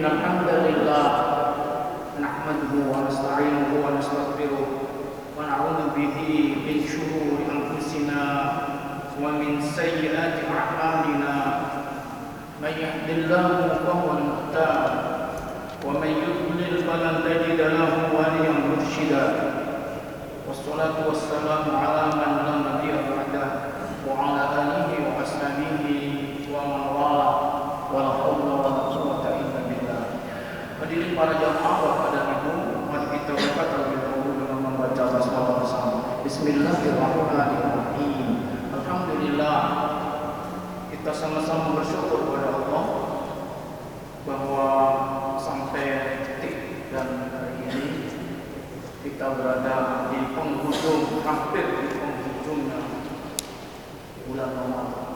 الحمد لله نحمده ونستعينه ونستغفره ونعوذ به من شرور أنفسنا ومن سيئات أعمالنا من يهد الله فهو المهتد ومن يضلل فلن تجد له وليا مرشدا والصلاة والسلام على من لا نبي بعده وعلى آله وأصحابه ومن والاه ولا حول ولا قوة إلا بالله. Hadirin para jamaah pada ibu, mari kita berkata lebih dahulu dengan membaca basmalah bersama. Bismillahirrahmanirrahim. Alhamdulillah, kita sama-sama bersyukur kepada Allah bahwa sampai detik dan hari ini kita berada di penghujung, hampir di penghujungnya bulan Ramadan,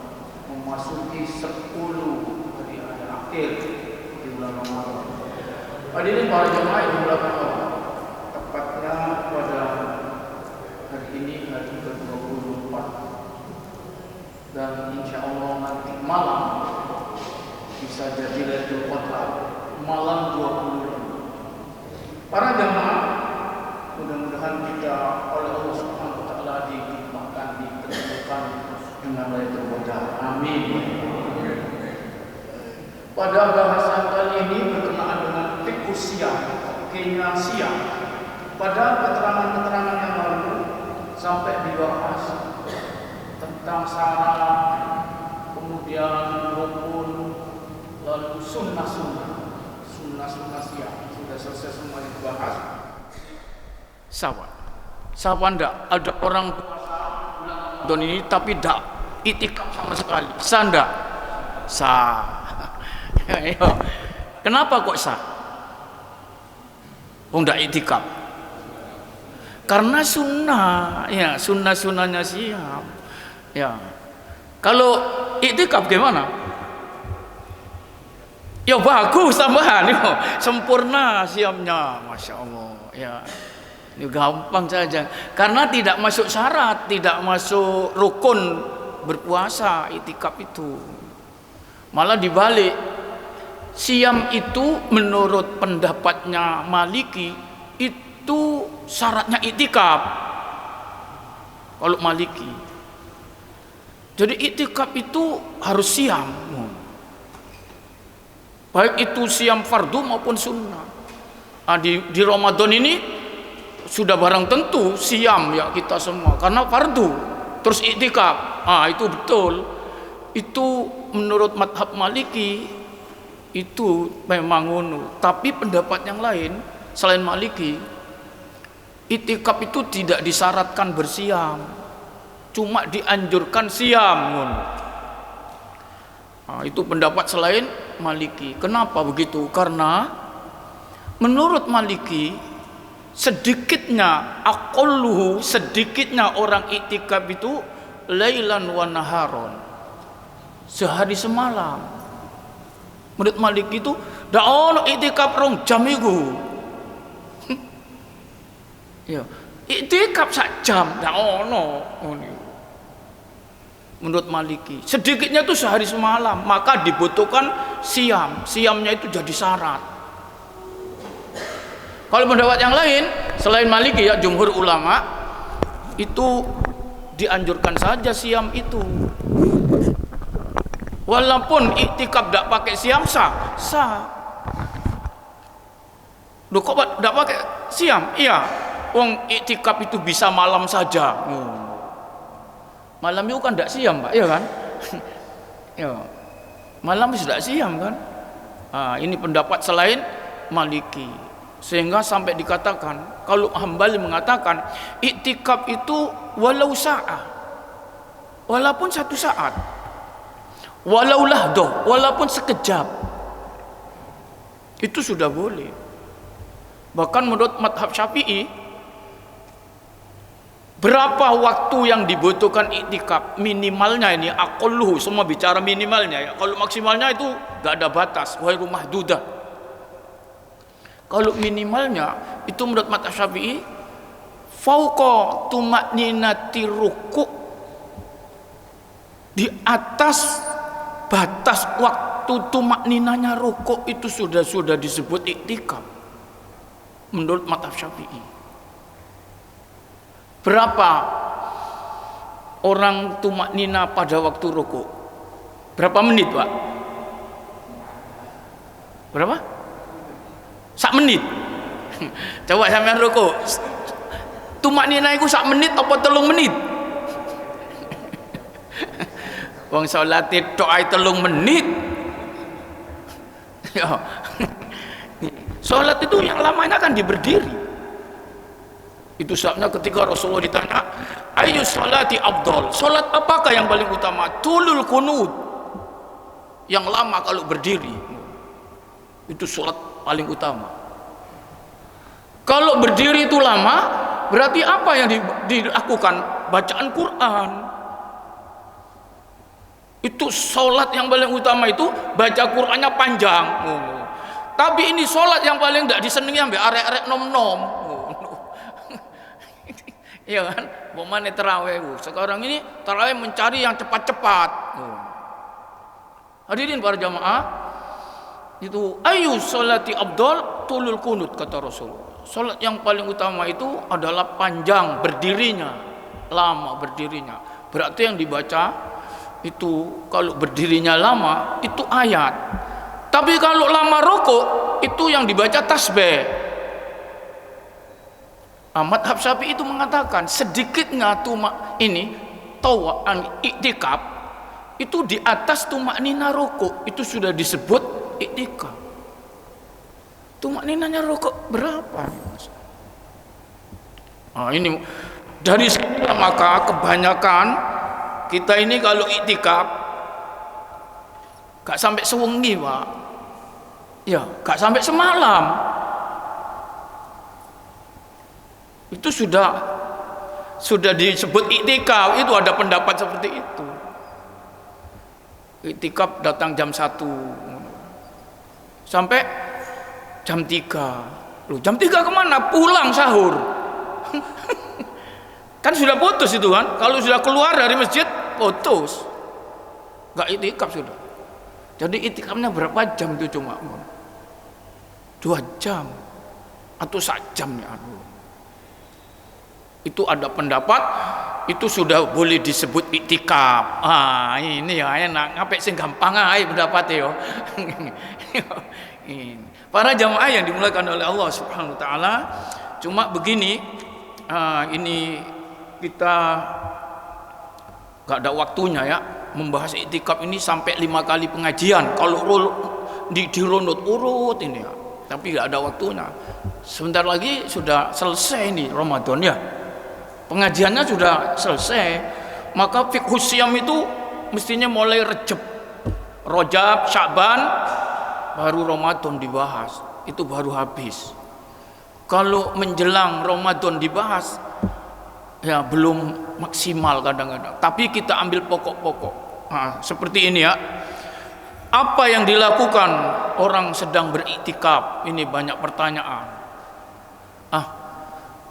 memasuki 10 hari akhir di bulan Ramadan. Hadirin para jemaah yang dimuliakan Allah, tepatnya pada hari ini hari ke-24 dan insya Allah nanti malam bisa jadi Lailatul Qadar, malam 20. Para jemaah, mudah-mudahan kita oleh Allah Subhanahu wa taala dilimpahkan, ditemukan dengan Lailatul Qadar. Amin. Pada bahasan kali ini berkenaan dengan fikih siam, kenya siam. Pada keterangan-keterangan yang lalu sampai dibahas tentang syarat, kemudian rukun, lalu sunnah-sunnah siam. Sudah selesai semua dibahas. Sahabat ndak ada orang bulan ini tapi ndak itikaf sama sekali. Sanda. Kenapa kok sah? Ndak itikaf. Karena sunnah, ya sunnahnya siap. Ya. Kalau itikaf gimana? Ya bagus tambahan, sempurna siamnya, masya Allah. Ya. Ini gampang saja, karena tidak masuk syarat, tidak masuk rukun berpuasa itikaf itu. Malah dibalik, siam itu menurut pendapatnya Maliki itu syaratnya itikaf. Kalau Maliki, jadi itikaf itu harus siam, baik itu siam fardu maupun sunnah. Di Ramadan ini sudah barang tentu siam ya kita semua karena fardu, terus iktikaf. Itu betul, itu menurut madhab Maliki itu memang ngono. Tapi pendapat yang lain selain Maliki, iktikaf itu tidak disyaratkan bersiam, cuma dianjurkan siam ngono. Itu pendapat selain Maliki. Kenapa begitu? Karena menurut Maliki sedikitnya orang iktikaf itu lailan wa naharon, sehari semalam. Menurut Malik itu dak ono iktikaf rong jam iku. Ya, iktikaf sak jam dak ono. Menurut Maliki sedikitnya itu sehari semalam, maka dibutuhkan siam. Siamnya itu jadi syarat. Kalau pendapat yang lain selain Maliki ya jumhur ulama itu dianjurkan saja siam itu. Walaupun iktikaf tidak pakai siam sah. Loh kok tidak pakai siam? Iya. Wong iktikaf itu bisa malam saja. Malam itu kan tidak siam, Pak, iya kan? Ya. Malam itu tidak siam kan? Ini pendapat selain Maliki. Sehingga sampai dikatakan, kalau Hambali mengatakan iktikaf itu walau sa'ah, walaupun 1 saat, walau lahdoh, walaupun sekejap, itu sudah boleh. Bahkan menurut madhab Syafi'i, berapa waktu yang dibutuhkan iktikaf minimalnya, ini aqalluhu, semua bicara minimalnya ya. Kalau maksimalnya itu gak ada batas, ghairu mahdudah. Kalau minimalnya itu menurut madhab Syafi'i fauqa tumakninati ruku', di atas batas waktu waktu tumak ninanya rukuk itu sudah disebut iktikaf menurut mazhab Syafi'i. Berapa orang tumak nina pada waktu rukuk? Berapa menit, Pak? Berapa? 1 menit. Coba sampean rukuk. Tumak nina iku 1 menit apa 3 menit? Wong salat tok ae 3 menit. Ya. Salat itu yang lamanya kan berdiri. Itu sebabnya ketika Rasulullah ditanya, "Ayu salati afdal?" Salat apakah yang paling utama? Tulul kunut. Yang lama kalau berdiri. Itu salat paling utama. Kalau berdiri itu lama, berarti apa yang dilakukan? Bacaan Quran. Itu sholat yang paling utama, itu baca Qurannya panjang. Tapi ini sholat yang paling tidak disenangi sampai arek-arek nom-nom. Iya kan? Pemane terawih. Sekarang ini terawih mencari yang cepat-cepat. Hadirin para jamaah, itu ayu sholati afdal tulul kunut, kata Rasulullah. Sholat yang paling utama itu adalah panjang berdirinya, lama berdirinya. Berarti yang dibaca itu kalau berdirinya lama itu ayat. Tapi kalau lama rukuk itu yang dibaca tasbih. Mazhab Syafi'i itu mengatakan sedikitnya tumak ini tawaan iktikaf itu di atas tumak nina rukuk itu sudah disebut iktikaf. Tumak ninanya rukuk berapa? Nah, ini dari sini maka kebanyakan kita ini kalau iktikaf gak sampai sewengi, Pak. Ya, gak sampai semalam. Itu sudah disebut iktikaf. Itu ada pendapat seperti itu. Iktikaf datang jam 1 sampai jam 3. Loh, jam 3 kemana? Pulang sahur. Kan sudah putus itu kan. Kalau sudah keluar dari masjid putus, gak iktikaf sudah. Jadi iktikafnya berapa jam itu? Cuma 2 jam atau 1 jam ya. Itu ada pendapat itu sudah boleh disebut iktikaf. Ini ya enak, ngapain sing gampang ae pendapatnya yo. Para jamaah yang dimuliakan oleh Allah Subhanahu wa taala, cuma begini, ini kita gak ada waktunya ya membahas iktikaf ini sampai 5 kali pengajian kalau dirunut urut ini ya. Tapi gak ada waktunya. Sebentar lagi sudah selesai ini Ramadan ya. Pengajiannya sudah selesai. Maka fiqhus siyam itu mestinya mulai Rajab, Sya'ban, baru Ramadan dibahas. Itu baru habis. Kalau menjelang Ramadan dibahas ya belum maksimal kadang-kadang. Tapi kita ambil pokok-pokok. Seperti ini ya. Apa yang dilakukan orang sedang beriktikaf? Ini banyak pertanyaan.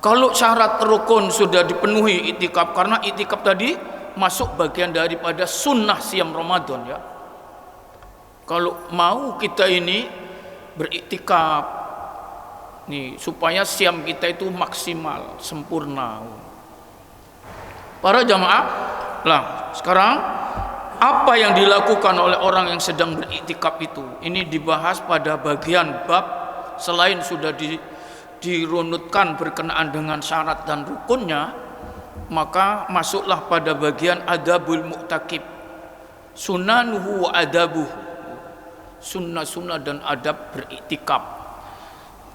Kalau syarat rukun sudah dipenuhi iktikaf, karena iktikaf tadi masuk bagian daripada sunnah siam Ramadan ya. Kalau mau kita ini beriktikaf nih supaya siam kita itu maksimal, sempurna. Para jamaah, lah sekarang apa yang dilakukan oleh orang yang sedang beriktikaf itu? Ini dibahas pada bagian bab selain sudah dirunutkan berkenaan dengan syarat dan rukunnya, maka masuklah pada bagian adabul mu'takib, sunanuhu wa adabuh, sunnah-sunnah dan adab beriktikaf.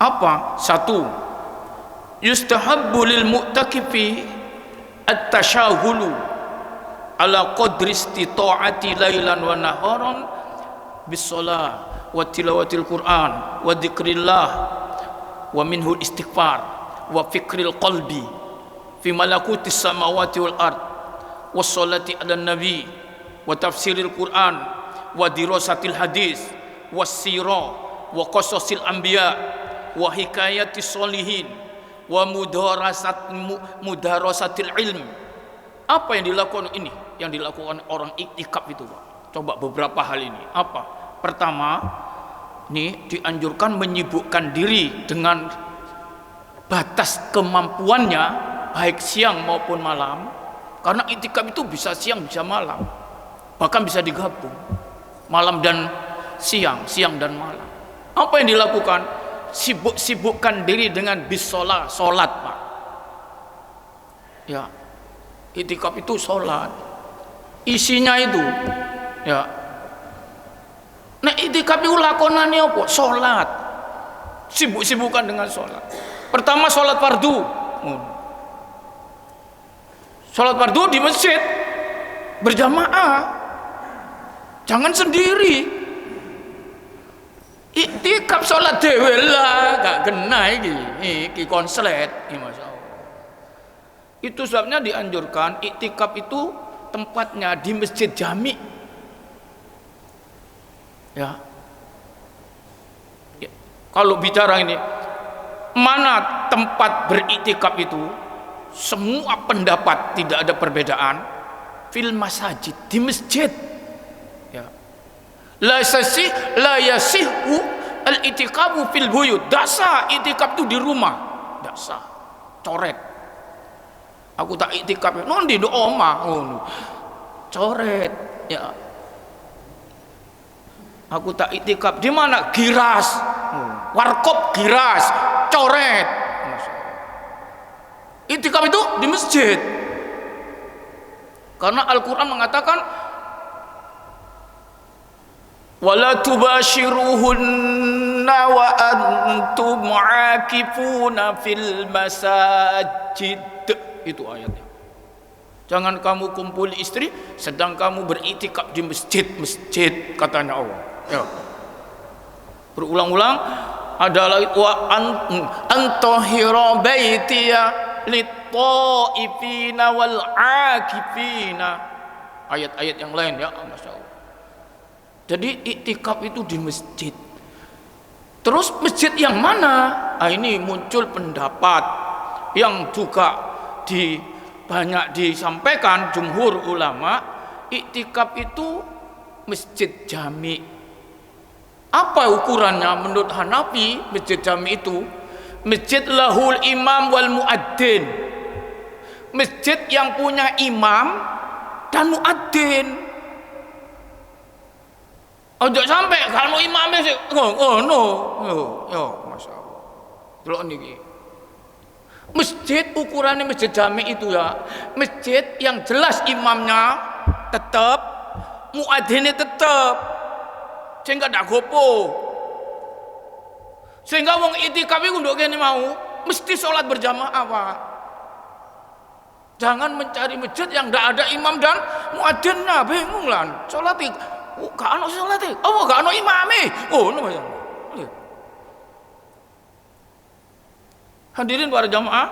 Apa? 1. Yustahabbu lil mu'takifi at-tashahulu ala qadri istita'ati lailan wa naharan bis shalah wa tilawatil Qur'an wa dzikrillah wa minhu istighfar wa fikril qalbi fi malakutis samawati wal ard was salati ala nabi wa tafsiril Qur'an wa dirasatil hadis was sirah wa qasasil anbiya wa hikayatis solihin wa mudarasatil ilm. Apa yang dilakukan ini? Yang dilakukan orang iktikaf itu, Pak. Coba beberapa hal ini. Apa? Pertama, ini dianjurkan menyibukkan diri dengan batas kemampuannya, baik siang maupun malam. Karena iktikaf itu bisa siang bisa malam, bahkan bisa digabung malam dan siang, siang dan malam. Apa yang dilakukan? Sibukkan diri dengan bisolah, solat, Pak. Ya, iktikaf itu solat, isinya itu, ya. Nah, iktikaf itu lakonannya apa? Solat. Sibuk-sibukkan dengan solat. Pertama, solat fardu. Solat fardu di masjid berjamaah, jangan sendiri. Iktikaf solat dewe lah, gak kena iki konslet, Masya Allah. Itu sebabnya dianjurkan iktikaf itu tempatnya di masjid jami. Ya. Kalau bicara ini, mana tempat beriktikaf itu? Semua pendapat tidak ada perbedaan. Fil masajid, di masjid. Ya. La yasihu al-itikafu fil buyut. Dasa itikaf itu di rumah. Dasa. Coret. Aku tak itikaf. Non di omah. Coret. Ya. Aku tak itikaf di mana? Giras. Warkop giras. Coret. Itikaf itu di masjid. Karena Al-Quran mengatakan wala tubashiruhunna wa antum aakifuna fil masajid. Itu ayatnya. Jangan kamu kumpul istri sedang kamu beritikaf di masjid, katanya Allah. Ya. Berulang-ulang adalah wa antahira baitiya lit-ta'ifina wal 'akifina. Ayat-ayat yang lain, ya, Masya Allah. Jadi iktikaf itu di masjid. Terus masjid yang mana? Ini muncul pendapat yang juga banyak disampaikan jumhur ulama, iktikaf itu masjid jami. Apa ukurannya menurut Hanafi? Masjid jami itu masjid lahul imam wal muadzin, masjid yang punya imam dan muadzin. Ojo sampai kalau imamnya sih yo Masya Allah. Delok niki. Masjid ukurannya masjid jami itu ya, masjid yang jelas imamnya tetap, muadzinnya tetap, sehingga ndak gopo. Sehingga wong itikaf iku nduk kene mau mesti sholat berjamaah, Pak. Jangan mencari masjid yang ndak ada imam dan muadzinnya, bingung lah. Sholat gak ono sholat oh gak ono imame. Oh, no Mas. Hadirin para jamaah,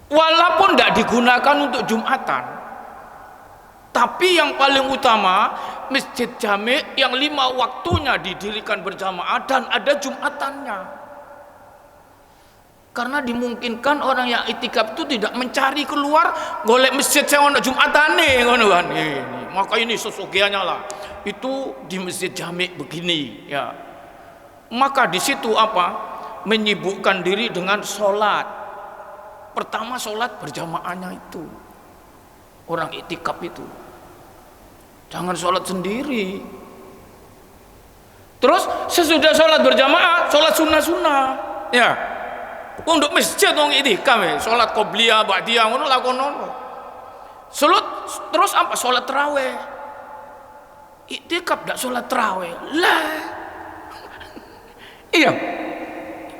walaupun tidak digunakan untuk Jumatan, tapi yang paling utama masjid jami yang 5 waktunya didirikan berjamaah dan ada Jumatannya. Karena dimungkinkan orang yang itikaf itu tidak mencari keluar golek masjid yang ada Jumatane ngono kan. Maka ini sesugiannya lah. Itu di masjid jami begini ya. Maka di situ apa? Menyibukkan diri dengan sholat. Pertama sholat berjamaahnya itu. Orang itikaf itu. Jangan sholat sendiri. Terus sesudah sholat berjamaah, sholat sunnah-sunnah. Ya. Untuk masjid wong itikaf, sholat qobliyah, ba'diyah, ngono lakono. Terus apa? Sholat tarawih. Itikaf ndak sholat tarawih. Lah. Iya.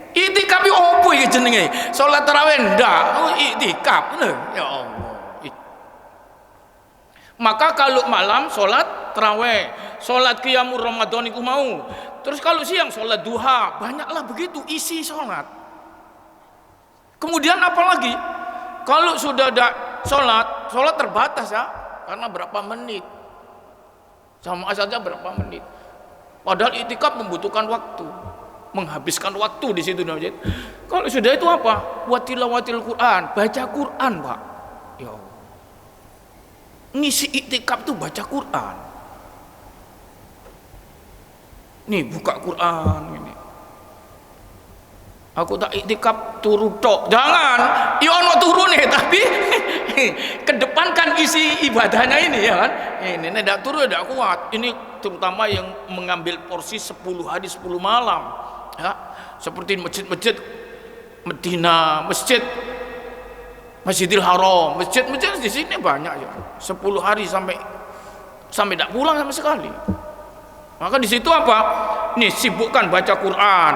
Itikaf iki opo iki jenenge? Sholat tarawih ndak? Oh, itikaf. Ya Allah. Maka kalau malam sholat tarawih, sholat qiyamul Ramadan itu mau. Terus kalau siang sholat duha, banyaklah begitu isi sholat. Kemudian apa lagi? Kalau sudah ada sholat terbatas ya, karena berapa menit, sama saja berapa menit. Padahal itikaf membutuhkan waktu, menghabiskan waktu di situ. Kalau sudah itu apa? Watilawatil Quran, baca Quran, Pak. Ya Allah. Ngisi iktikaf itu baca Quran. nih buka Quran ini. Aku tak iktikaf turu tok. Jangan, ya ono turune tapi kedepankan isi ibadahnya ini ya kan. Ini tidak turu tidak kuat. Ini terutama yang mengambil porsi 10 hari 10 malam. Ya, seperti masjid-masjid Medina, Masjidil Haram, masjid-masjid di sini banyak ya. 10 hari sampai tidak pulang sama sekali. Maka di situ apa? Nih sibukkan baca Quran.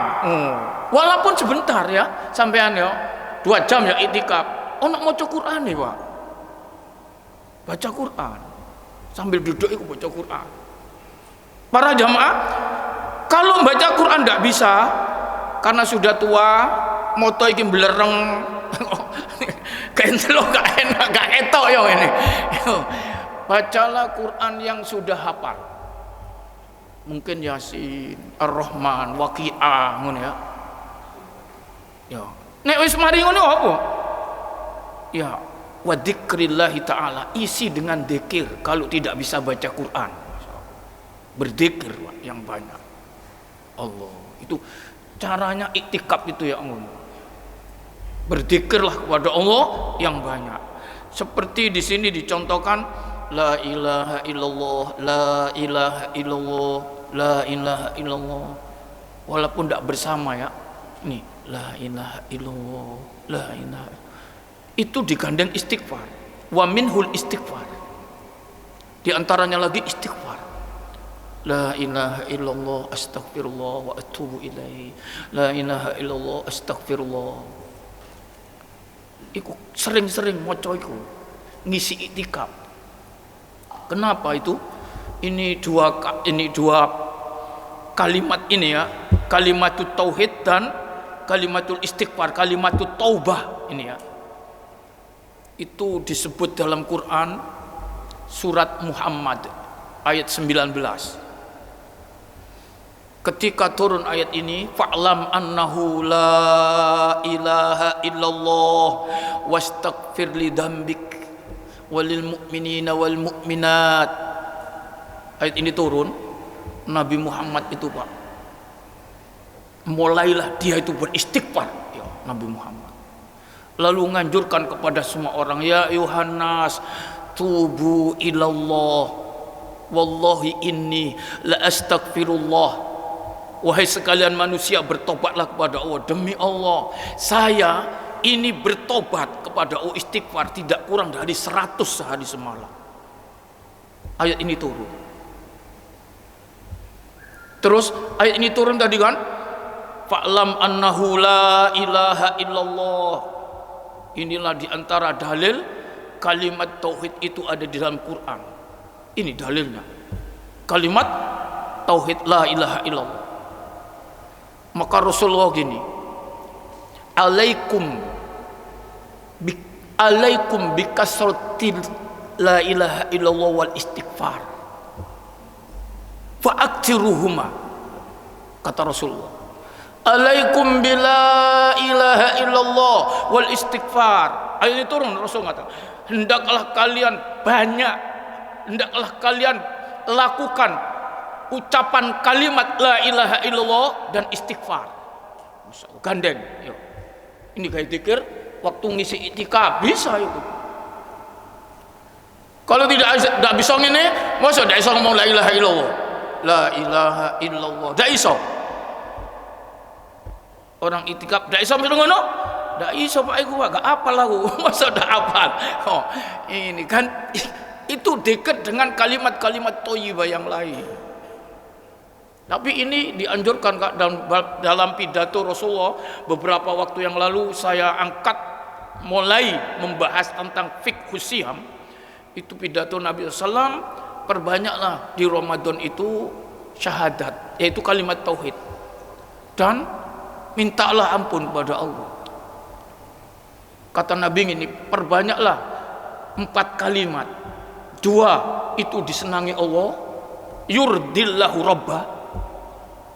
Walaupun sebentar ya, sampean ya 2 jam ya iktikaf. Ono maca Quran nih, Pak. Baca Quran. Sambil duduk itu baca Quran. Para jamaah, kalau baca Quran tidak bisa karena sudah tua, moto iki belereng. Kaentelo gak enak, gak etok yo ini. Bacalah Quran yang sudah hafal. Mungkin Yasin, Ar-Rahman, Waqiah ngono ya. Ya. Nek wis mari ngono apa? Ya, wa dzikrillah taala, isi dengan zikir kalau tidak bisa baca Quran. Berzikir yang banyak. Allah, itu caranya iktikaf itu ya Allah. Berzikirlah kepada Allah yang banyak. Seperti di sini dicontohkan la ilaha illallah, la ilaha illallah, la ilaha illallah. Walaupun tidak bersama ya. Nih, la ilaha illallah, la ilaha. Itu digandeng istighfar. Wa minhul istighfar. Di antaranya lagi istighfar. La ilaha illallah, astaghfirullah wa atubu ilaihi. La ilaha illallah, astaghfirullah. Iku sering-sering maca iku ngisi iktikaf. Kenapa itu? Ini dua kalimat ini ya, kalimatut tauhid dan kalimatul istighfar, kalimatut taubah ini ya. Itu disebut dalam Quran surat Muhammad ayat 19. Ketika turun ayat ini, fa'lam annahu la ilaha illallah wastaghfir li dzambik walil mu'minina wal mu'minat. Ayat ini turun, Nabi Muhammad itu Pak, mulailah dia itu beristighfar ya, Nabi Muhammad. Lalu nganjurkan kepada semua orang, ya Yohanes, tubu ilallah wallahi inni la astaghfirullah. Wahai sekalian manusia, bertobatlah kepada Allah. Demi Allah, saya ini bertobat kepada Allah, istighfar tidak kurang dari 100 sehari semalam. Ayat ini turun. Terus ayat ini turun tadi kan, fa'lam annahu la ilaha illallah. Inilah diantara dalil kalimat tauhid itu ada di dalam Quran. Ini dalilnya, kalimat tauhid la ilaha illallah. Maka Rasulullah gini, alaikum bikasratil la ilaha illallah wal istighfar fa'aktiruhuma, kata Rasulullah. Alaikum bila ilaha illallah wal istighfar. Ayat ini turun, Rasul kata, hendaklah kalian banyak, hendaklah kalian lakukan ucapan kalimat la ilaha illallah dan istighfar. Gandeng yuk. Ini kayak zikir waktu ngisi iktikaf bisa itu. Kalau tidak bisa ngene, masa tidak bisa ngomong la ilaha illallah. La ilaha illallah. Tidak bisa. Orang iktikaf tidak bisa bilang ngono. Tidak bisa Pak iku gak apal aku. Masa tidak apal. Oh, ini kan itu dekat dengan kalimat-kalimat thayyibah yang lain. Tapi ini dianjurkan Kak, dalam pidato Rasulullah beberapa waktu yang lalu saya angkat mulai membahas tentang fiqhus siyam. Itu pidato Nabi SAW, perbanyaklah di Ramadan itu syahadat, yaitu kalimat tauhid, dan mintalah ampun kepada Allah. Kata Nabi ini, perbanyaklah 4 kalimat. 2 itu disenangi Allah, yurdillahu rabbah.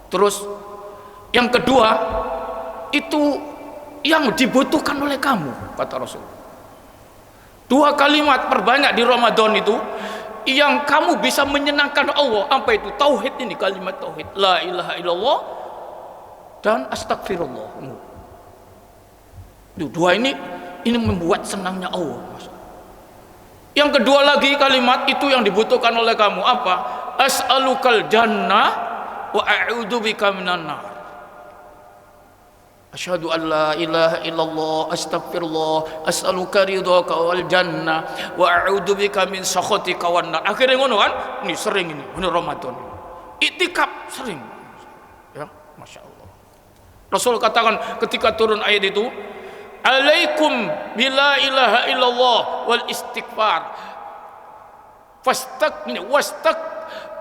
Terus yang kedua itu yang dibutuhkan oleh kamu, kata Rasul. 2 kalimat perbanyak di Ramadan itu yang kamu bisa menyenangkan Allah. Apa itu? Tauhid ini, kalimat tauhid. La ilaha illallah dan astagfirullah. Dua ini membuat senangnya Allah. Yang kedua lagi kalimat itu yang dibutuhkan oleh kamu apa? As'alukal jannah wa a'udzubika minan nar. Asyhadu an la ilaha illallah astaghfirullah as'aluka ridhaka wal jannah wa a'udzubika min sakhatika wan nar. Akhirnya ngono kan? Ini sering ini Ramadan. Iktikaf sering. Ya, Masya Allah. Rasul katakan ketika turun ayat itu, alaikum bila ilaha illallah wal istighfar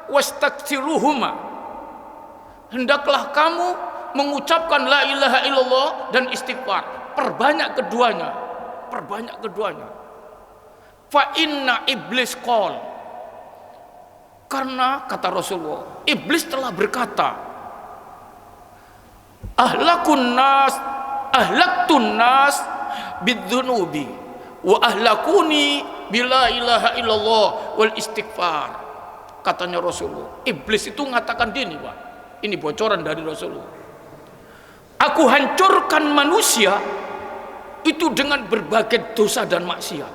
wastaghfiruhuma. Hendaklah kamu mengucapkan la ilaha illallah dan istighfar. Perbanyak keduanya. Fa inna iblis qol. Karena kata Rasulullah, iblis telah berkata, ahlaktun nas bidzunubi wa ahlakuni bila ilaha illallah wal istighfar. Katanya Rasulullah, iblis itu mengatakan gini, Pak. Ini bocoran dari Rasulullah. Aku hancurkan manusia itu dengan berbagai dosa dan maksiat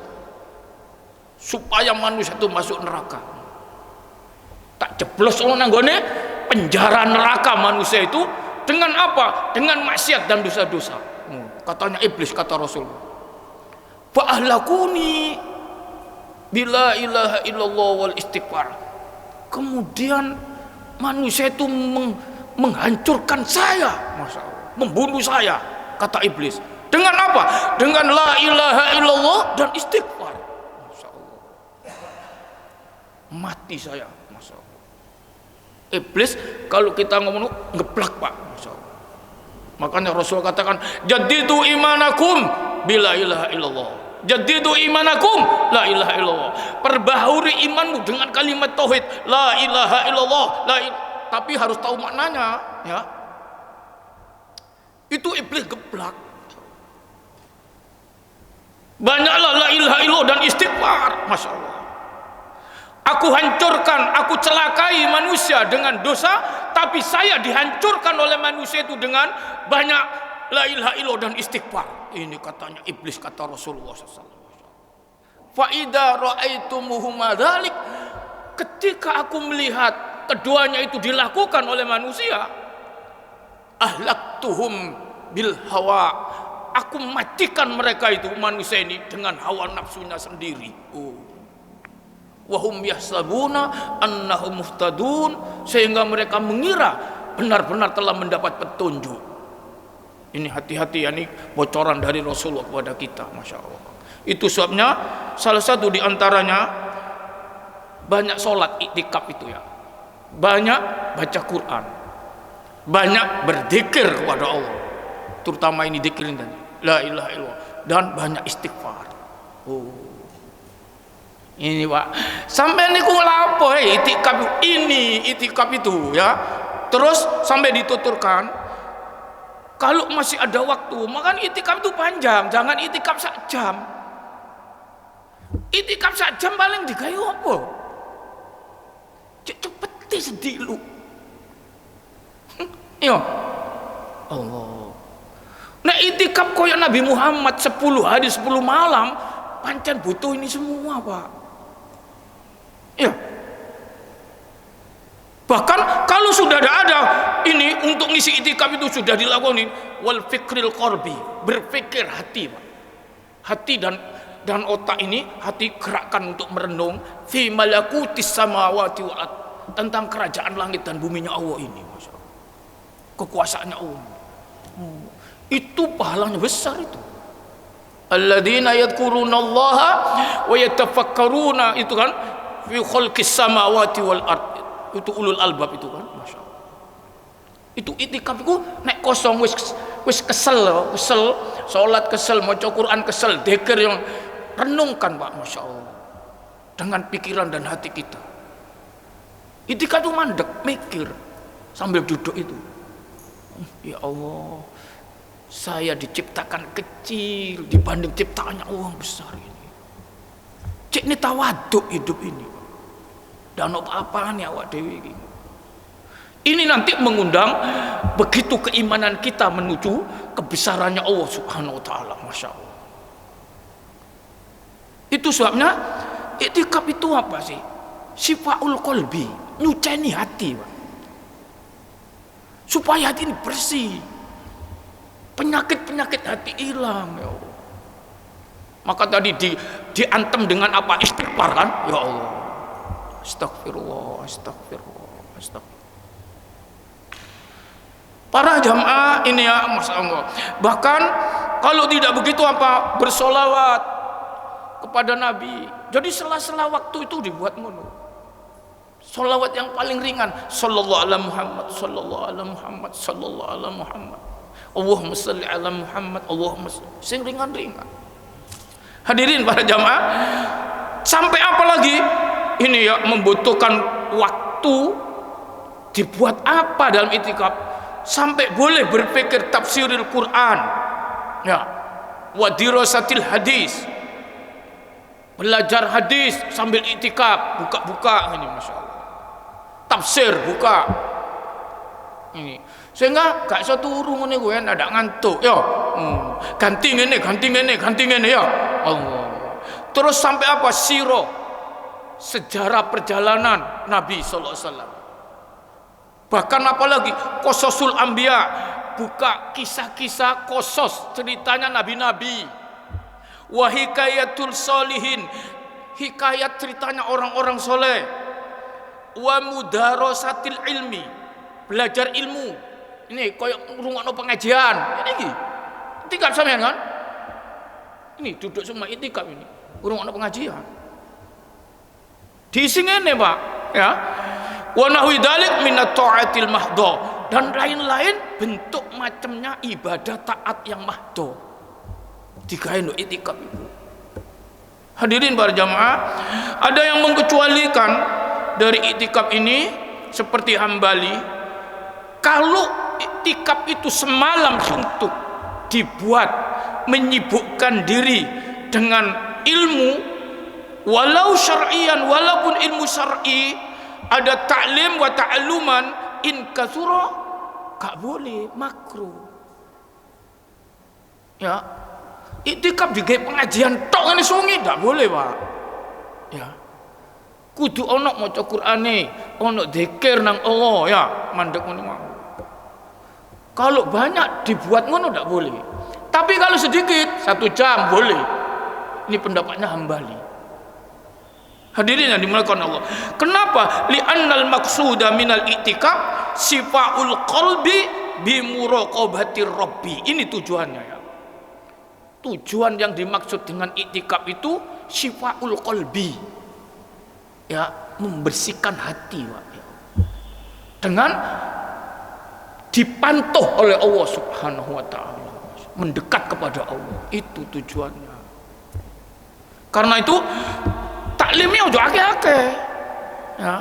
supaya manusia itu masuk neraka. Tak jeblos nanggone penjara neraka manusia itu dengan apa? Dengan maksiat dan dosa-dosa. Katanya iblis, kata Rasulullah. Fa ahlakuni bila ilaha illallah wal istighfar. Kemudian manusia itu menghancurkan saya, Masya Allah, membunuh saya, kata iblis. Dengan apa? Dengan la ilaha illallah dan istighfar. Masya Allah. Mati saya, Masya Allah. Iblis kalau kita ngomong ngeplak, Pak. Masya Allah. Makanya Rasul katakan, jadidu imanakum bila ilaha illallah. Jadidu imanakum la ilaha illallah. Perbaharui imanmu dengan kalimat tauhid la ilaha illallah. Tapi harus tahu maknanya, ya. Itu iblis geblak. Banyaklah la ilaha illallah dan istighfar. Masya Allah. Aku hancurkan, aku celakai manusia dengan dosa, tapi saya dihancurkan oleh manusia itu dengan banyak la ilaha illallah dan istighfar. Ini katanya iblis, kata Rasulullah SAW. Fa idza ra'aitumuhuma dzalik, ketika aku melihat keduanya itu dilakukan oleh manusia, ahlaktuhum bil hawa, aku matikan mereka itu, manusia ini, dengan hawa nafsunya sendiri. Wahum yahsabuna annahum muhtadun, sehingga mereka mengira benar-benar telah mendapat petunjuk. Ini hati-hati, ya, ini bocoran dari Rasulullah kepada kita, Masya Allah. Itu sebabnya salah satu diantaranya banyak sholat iktikaf itu, ya, banyak baca Quran, banyak berzikir kepada Allah, terutama ini zikirin tadi la ilaha illallah, dan banyak istighfar. Ini, Pak, sampai niku lapo itikaf ini, itikaf itu, ya. Terus sampai dituturkan kalau masih ada waktu, maka itikaf itu panjang, jangan itikaf sak jam. Itikaf sak jam paling digawe apa? Cepet sedih lu. Ya Allah. Nah, itikaf koyo Nabi Muhammad 10 hari 10 malam, pancen butuh ini semua, Pak. Ya. Bahkan kalau sudah ada ini untuk ngisi itikaf itu sudah dilakukan, wal fikril qalbi, berpikir hati, Pak. Hati dan otak ini, hati gerakkan untuk merenung fi malakutis samawati wal ard, tentang kerajaan langit dan buminya Allah ini, Masya Allah. Kekuasaannya Allah. Itu pahalanya besar itu. Alladzina yadhkurunallaha wa yatafakkaruna, itu kan fi khalqis samawati wal ard. Itu ulul albab itu kan, Masya Allah. Itu itikaf itu nek kosong wis kesel, salat kesel, maca Quran kesel, dzikir yang renungkan, Pak, Masya Allah, dengan pikiran dan hati kita. Itikaf itu mandek, mikir sambil duduk itu. Ya Allah, saya diciptakan kecil dibanding ciptaannya Allah besar ini. Cik ini tawaduk hidup ini. Dan apa-apaan ya awak dewi iki. Ini nanti mengundang begitu keimanan kita menuju kebesarannya Allah Subhanahu wa taala, Masya Allah. Itu sebabnya iktikaf itu apa sih? Syifaul qalbi, nyuceni hati, Pak. Supaya hati ini bersih. Penyakit-penyakit hati hilang, ya Allah. Maka tadi diantem dengan apa? Istighfar kan? Ya Allah. Astagfirullah, astagfirullah, astagfirullah. Para jamaah ini ya, Masya Allah. Bahkan kalau tidak begitu apa? Bersolawat kepada Nabi. Jadi sela-sela waktu itu dibuat ngono. Solawat yang paling ringan. Sallallahu ala Muhammad, sallallahu ala Muhammad, sallallahu ala Muhammad. Allahumma salli ala Muhammad, Allahumma salli. Sing ringan-ringan. Hadirin para jamaah, sampai apa lagi? Ini ya membutuhkan waktu. Dibuat apa dalam iktikaf? Sampai boleh berpikir tafsirul Quran, ya, wa dirasatil hadis, belajar hadis sambil iktikaf, buka-buka ini, Masya Allah. Tafsir buka ini, sehingga gak iso turu ngene kowe ada ngantuk, ya. Ganti ngene ya Allah. Terus sampai apa? Sirah, sejarah perjalanan Nabi sallallahu alaihi wasallam. Bahkan apalagi Qososul Anbiya, buka kisah-kisah kosos, ceritanya nabi-nabi. Wa hikayatul solihin, hikayat ceritanya orang-orang soleh. Wa mudarasatil ilmi, belajar ilmu. Ini koyo ngrungokno pengajian. Ini iki. Itikaf sampean kan? Ini duduk semua itikaf ini. Ngrungokno pengajian. Diisi ngene, Pak, ya. Wa nahwi dzalik minat taatil mahdha, dan lain-lain bentuk macamnya ibadah taat yang mahdha. Digawe nduk iktikaf itu. Hadirin para jamaah, ada yang mengecualikan dari iktikaf ini seperti Hambali. Kalau iktikaf itu semalam suntuk dibuat menyibukkan diri dengan ilmu walau syar'iyan, walaupun ilmu syar'i, ada ta'lim wa ta'alluman, in katsura, gak boleh, makruh. Ya, iktikaf juga pengajian tok ini sungi, gak boleh, Pak. Ya, kudu ono maca Qur'ane, ono zikir nang Allah, ya, mandek ngono mau. Kalau banyak dibuat ngono gak boleh. Tapi kalau sedikit 1 jam boleh. Ini pendapatnya Hambali. Hadirin yang dimuliakan Allah. Kenapa? Li'annal maqsuda minal i'tikaf sifaul qalbi bi muraqabatir rabbi. Ini tujuannya, ya. Tujuan yang dimaksud dengan i'tikaf itu sifaul qalbi. Ya, membersihkan hati, Pak. Dengan dipantau oleh Allah Subhanahu wa taala, mendekat kepada Allah. Itu tujuannya. Karena itu taklimnya ojo akeh-akeh, ya.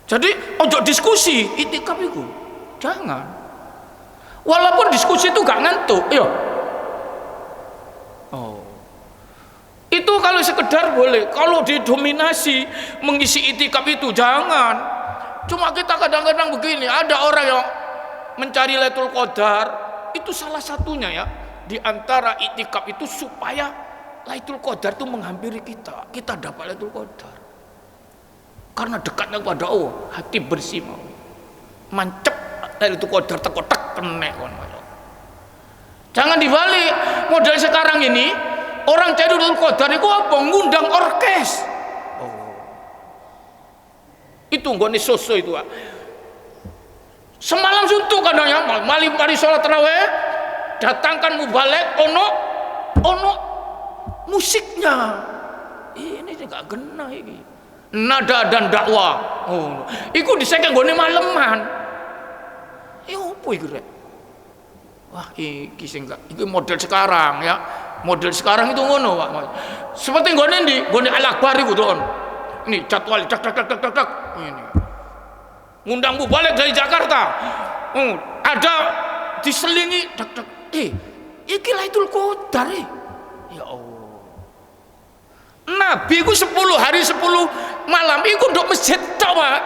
Jadi ojo diskusi iktikaf itu, jangan. Walaupun diskusi itu gak ngantuk, ya. Oh, itu kalau sekedar boleh. Kalau didominasi mengisi iktikaf itu jangan. Cuma kita kadang-kadang begini, ada orang yang mencari Lailatul Qadar, itu salah satunya, ya. Di antara iktikaf itu supaya Lailatul Qadar itu menghampiri kita. Kita dapat Lailatul Qadar. Karena dekatnya kepada Allah, hati bersih mau. Mancep Lailatul Qadar tekotak kene kon. Jangan dibalik. Model sekarang ini, orang cari Lailatul Qadar itu apa? Ngundang orkes. Oh. Itu nggone soso itu, Pak. Semalam suntuk kadangnya, mari sholat tarawih, datangkan mubalek, ono musiknya. Ini juga kena ini. Nada dan dakwah. Oh, iku disengke nggone maleman. Opo iku rek? Wah, iki sing iki model sekarang, ya. Model sekarang itu ngono, Pak. Seperti nggone ndi? Nggone Al-Akbar iku, Don. Ini jadwal dak. Ini. Ngundang mubalek dari Jakarta. Ada diselingi dak. Iki Lailatul Qadar. Ya Allah. Nabi ku 10 hari 10 malam iku nduk masjid tok, Pak.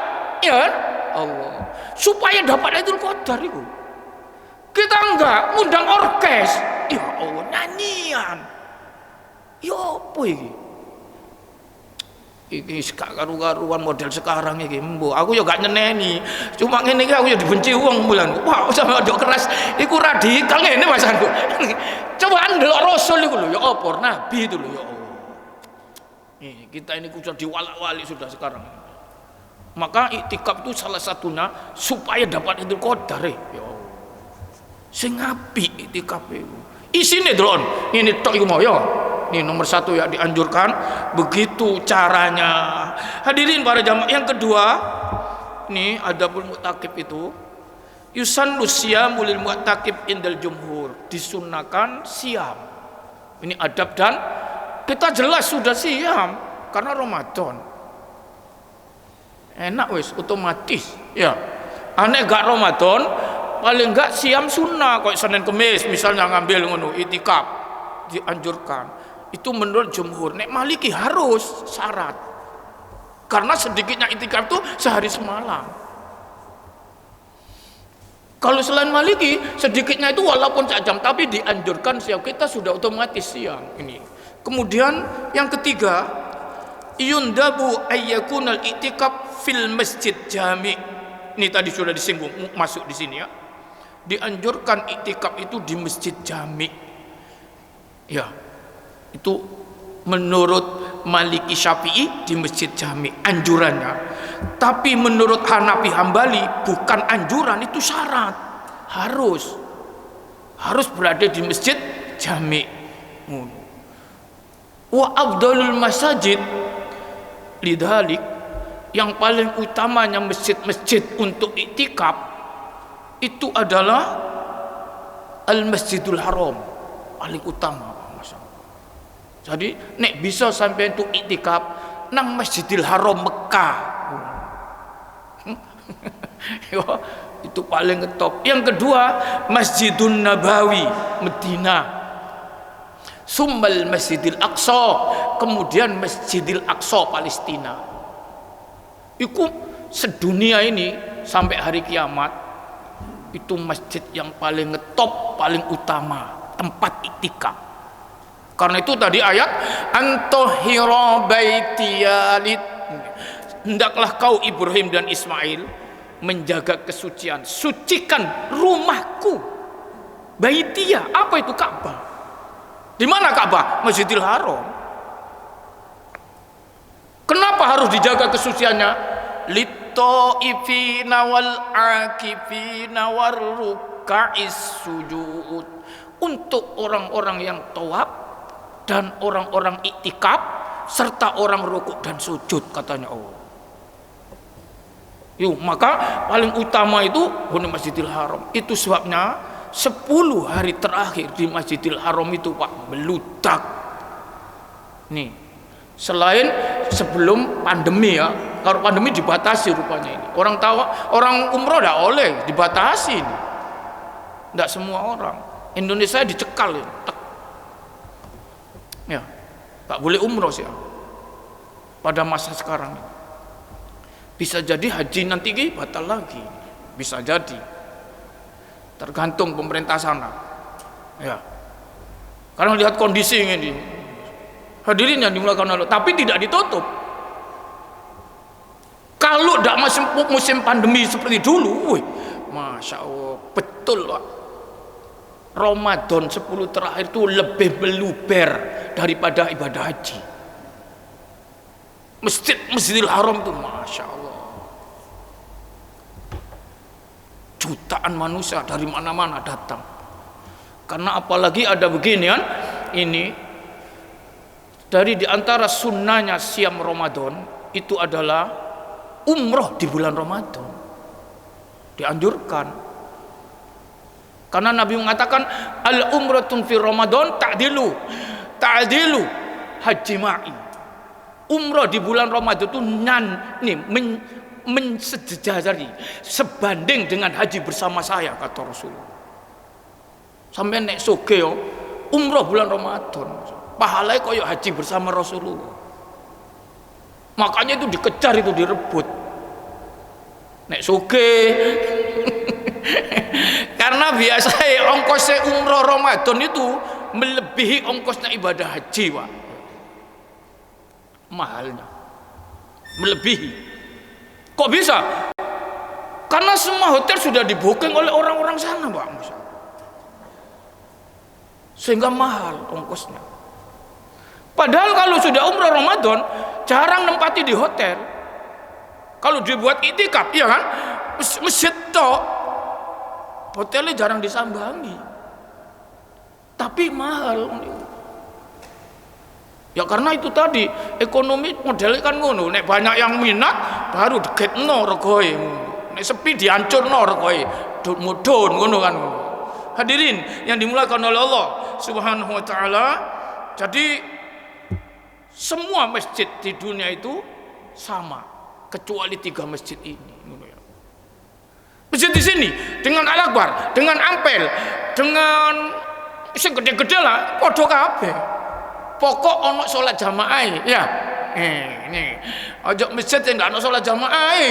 Ya kan? Allah. Supaya dapat Lailatul Qadar iku. Kita enggak ngundang orkes. Ya Allah, nyanyian. Ya apa iki? Iki gak karu-karuan model sekarang iki. Mbok aku ya gak nyeneni. Cuma ngene iki aku ya dibenci wong bulan. Wah, sampe ndok keras iku radikal ngene Mas aku. Coba ndelok Rasul iku lho, ya apa Nabi itu lho, ya Allah. Kita ini sudah diwalak-walik sudah sekarang. Maka iktikaf itu salah satunya supaya dapat Lailatul Qadar. Ya Allah. Sing apik iktikaf itu. Isine drone. Ini tok iku mau ya. Ini nomor 1 ya, dianjurkan begitu caranya. Hadirin para jamaah, yang kedua ini adabul mu'takif itu yusannu siyamu lil mu'takif indal jumhur, disunahkan siam. Ini adab, dan kita jelas sudah siam karena Ramadan. Enak wis otomatis ya. Aneh gak Ramadan paling enggak siam sunnah kok Senin Kemis misalnya ngambil ngono itikaf dianjurkan. Itu menurut jumhur. Nek Maliki harus syarat. Karena sedikitnya itikaf itu sehari semalam. Kalau selain Maliki sedikitnya itu walaupun sak jam tapi dianjurkan siang, kita sudah otomatis siang ini. Kemudian yang ketiga, yundabu ayyakunal itikaf fil masjid jami'. Ini tadi sudah disinggung, masuk di sini ya. Dianjurkan itikaf itu di masjid jami'. Ya. Itu menurut Maliki Syafi'i di masjid jami' anjurannya. Tapi menurut Hanafi Hambali bukan anjuran, itu syarat. Harus berada di masjid jami'. Wa afdalul masajid lidzalik, yang paling utamanya masjid-masjid untuk iktikaf itu adalah Al-Masjidul Haram, paling utama. Jadi nek bisa sampai untuk iktikaf nang Masjidil Haram Mekah. Itu paling top. Yang kedua, Masjidun Nabawi Medina. Summal Masjidil Aqsa, kemudian Masjidil Aqsa Palestina. Itu sedunia ini sampai hari kiamat itu masjid yang paling ngetop, paling utama tempat iktikaf. Karena itu tadi ayat antahira baitiyalit, hendaklah kau Ibrahim dan Ismail menjaga kesucian, sucikan rumahku. Baitia, apa itu Ka'bah? Di mana Ka'bah? Masjidil Haram. Kenapa harus dijaga kesuciannya? Lit-ta'ifina wal 'akifina war ruka'is sujud, untuk orang-orang yang tawaf dan orang-orang iktikaf serta orang rukuk dan sujud, katanya Allah. Yuk, maka paling utama itu di Masjidil Haram. Itu sebabnya 10 hari terakhir di Masjidil Haram itu Pak meludak. Nih, selain sebelum pandemi ya, kalau pandemi dibatasi rupanya ini. Orang tahu, orang umroh tidak oleh, dibatasi ini. Tidak semua orang. Indonesia dicekal ya. Ya, tak boleh umroh sih pada masa sekarang. Bisa jadi haji nanti batal lagi, bisa jadi, tergantung pemerintah sana. Ya, karena lihat kondisi ini, hadirin yang dimulakan Allah, tapi tidak ditutup. Kalau tidak masih musim pandemi seperti dulu, masya Allah, betul Pak. Ramadan 10 terakhir itu lebih meluber daripada ibadah haji. Masjidil Haram itu masya Allah, jutaan manusia dari mana-mana datang. Karena apalagi ada beginian ini, dari diantara sunnahnya siam Ramadan itu adalah umroh di bulan Ramadan, dianjurkan. Karena Nabi mengatakan al umratun fi Ramadan ta'dilu haji ma'i. Umrah di bulan Ramadan itu mensejajari, sebanding dengan haji bersama saya, kata Rasulullah. Sampai nek soge yo umrah bulan Ramadan, pahalanya koyo haji bersama Rasulullah. Makanya itu dikejar, itu direbut. Nek sugih. Karena biasanya ongkosnya umroh Ramadan itu melebihi ongkosnya ibadah haji, Pak. Mahalnya melebihi. Kok bisa? Karena semua hotel sudah di-booking oleh orang-orang sana, Pak. Sehingga mahal ongkosnya. Padahal kalau sudah umroh Ramadan jarang nempati di hotel. Kalau dibuat iktikaf, ya kan, masjid tok, hotelnya jarang disambangi, tapi mahal. Ya karena itu tadi ekonomi modelnya kan ngono. Nek banyak yang minat baru diketno regoe. Nek sepi dihancurno regoe. Mudun ngono kan. Hadirin yang dimuliakan oleh Allah Subhanahu wa taala. Jadi semua masjid di dunia itu sama kecuali 3 masjid ini. Masjid di sini dengan Al-Akbar, dengan Ampel, dengan sing gede-gede lah padha kabeh. Pokok ono salat jamaah ya. Ini ojo masjid yang enggak ono salat jamaah.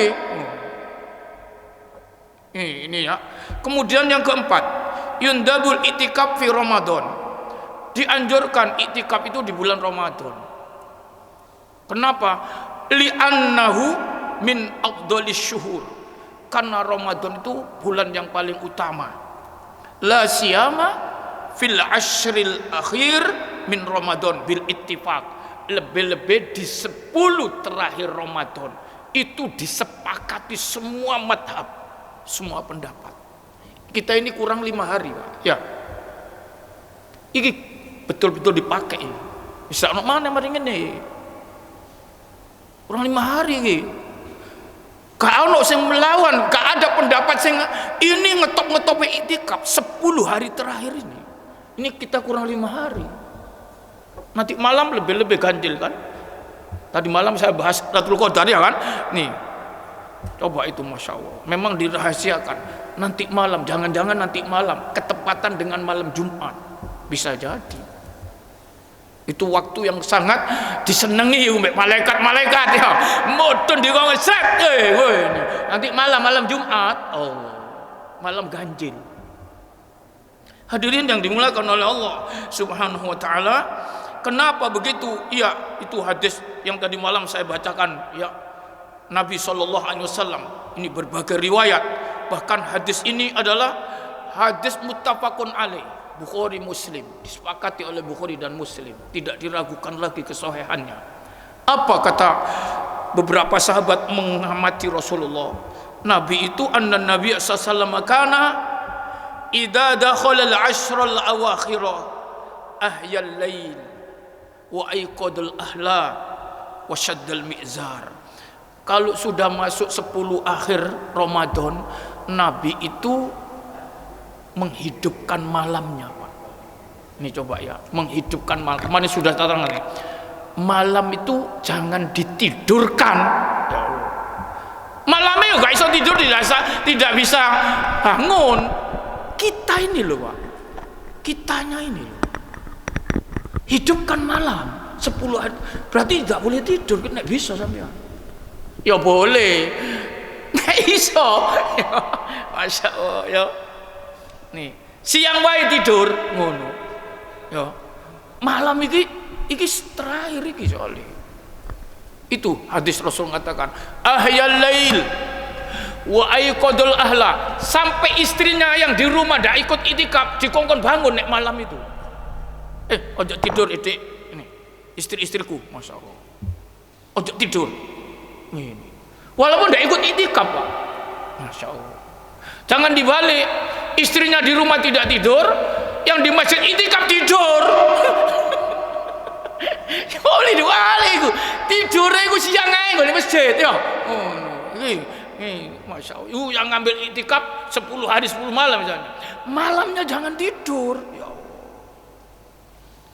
Ini ya. Kemudian yang keempat, yundabul itikaf fi Ramadan. Dianjurkan itikaf itu di bulan Ramadan. Kenapa? Li'annahu min afdalis syuhur. Karena Ramadan itu bulan yang paling utama. La siyama fil ashril akhir min Ramadan bil ittifaq. Lebih-lebih di 10 terakhir Ramadan itu disepakati semua madhab, semua pendapat. Kita ini kurang 5 hari, Pak. Ya. Ini betul-betul dipakai. Bisa ono mana mari ngene. Kurang 5 hari iki. Gak ono sing melawan, gak ada pendapat sing ini ngetop-ngetope iktikaf 10 hari terakhir ini. Ini kita kurang 5 hari. Nanti malam lebih-lebih ganjil kan? Tadi malam saya bahas Lailatul Qadar ya kan? Nih. Coba itu Masya Allah. Memang dirahasiakan. Nanti malam, jangan-jangan nanti malam ketepatan dengan malam Jumat. Bisa jadi. Itu waktu yang sangat disenangi oleh malaikat-malaikat ya. Mudun dikongkon sret nanti malam Jumat, malam ganjil. Hadirin yang dimuliakan oleh Allah Subhanahu wa taala, kenapa begitu? Iya, itu hadis yang tadi malam saya bacakan ya. Nabi sallallahu alaihi wasallam, ini berbagai riwayat, bahkan hadis ini adalah hadis muttafaqun alaih. Bukhari Muslim, disepakati oleh Bukhari dan Muslim, tidak diragukan lagi kesahihannya. Apa kata beberapa sahabat mengamati Rasulullah? Nabi itu anna Nabi sallallahu alaihi wasallam kana idza dakhala al-ashr al-awakhir ahya al-lail wa aiqad al-ahla wa shadda al-mi'zar. Kalau sudah masuk 10 akhir Ramadan, Nabi itu menghidupkan malamnya, Pak. Ini coba ya, menghidupkan malam. Kemarin sudah terang nih. Malam itu jangan ditidurkan. Ya Allah. Malamnya nggak bisa tidur, tidak bisa bangun. Kita ini loh, Pak. Kitanya ini loh. Hidupkan malam 10 hari. Berarti tidak boleh tidur, nggak bisa sampean. Ya boleh. Nggak bisa. Masya Allah ya. Nih, siang wae tidur ngono. Ya. Malam iki terakhir iki soalnya. Itu hadis Rasul mengatakan, ahyal lail wa aiqadul ahla. Sampai istrinya yang di rumah ndak ikut itikaf dikongkon bangun nek malam itu. Ojo tidur Dik. Ini istri-istriku, Masya Allah. Ojo tidur. Ini. Walaupun ndak ikut itikaf, Pak. Masya Allah. Jangan dibalik, istrinya di rumah tidak tidur, yang di masjid itikaf tidur. Boleh dibalik, tidurnya itu siang aja di masjid ya. Masya Allah. Yang ngambil itikaf 10 hari 10 malam misalnya, malamnya jangan tidur. Ya Allah.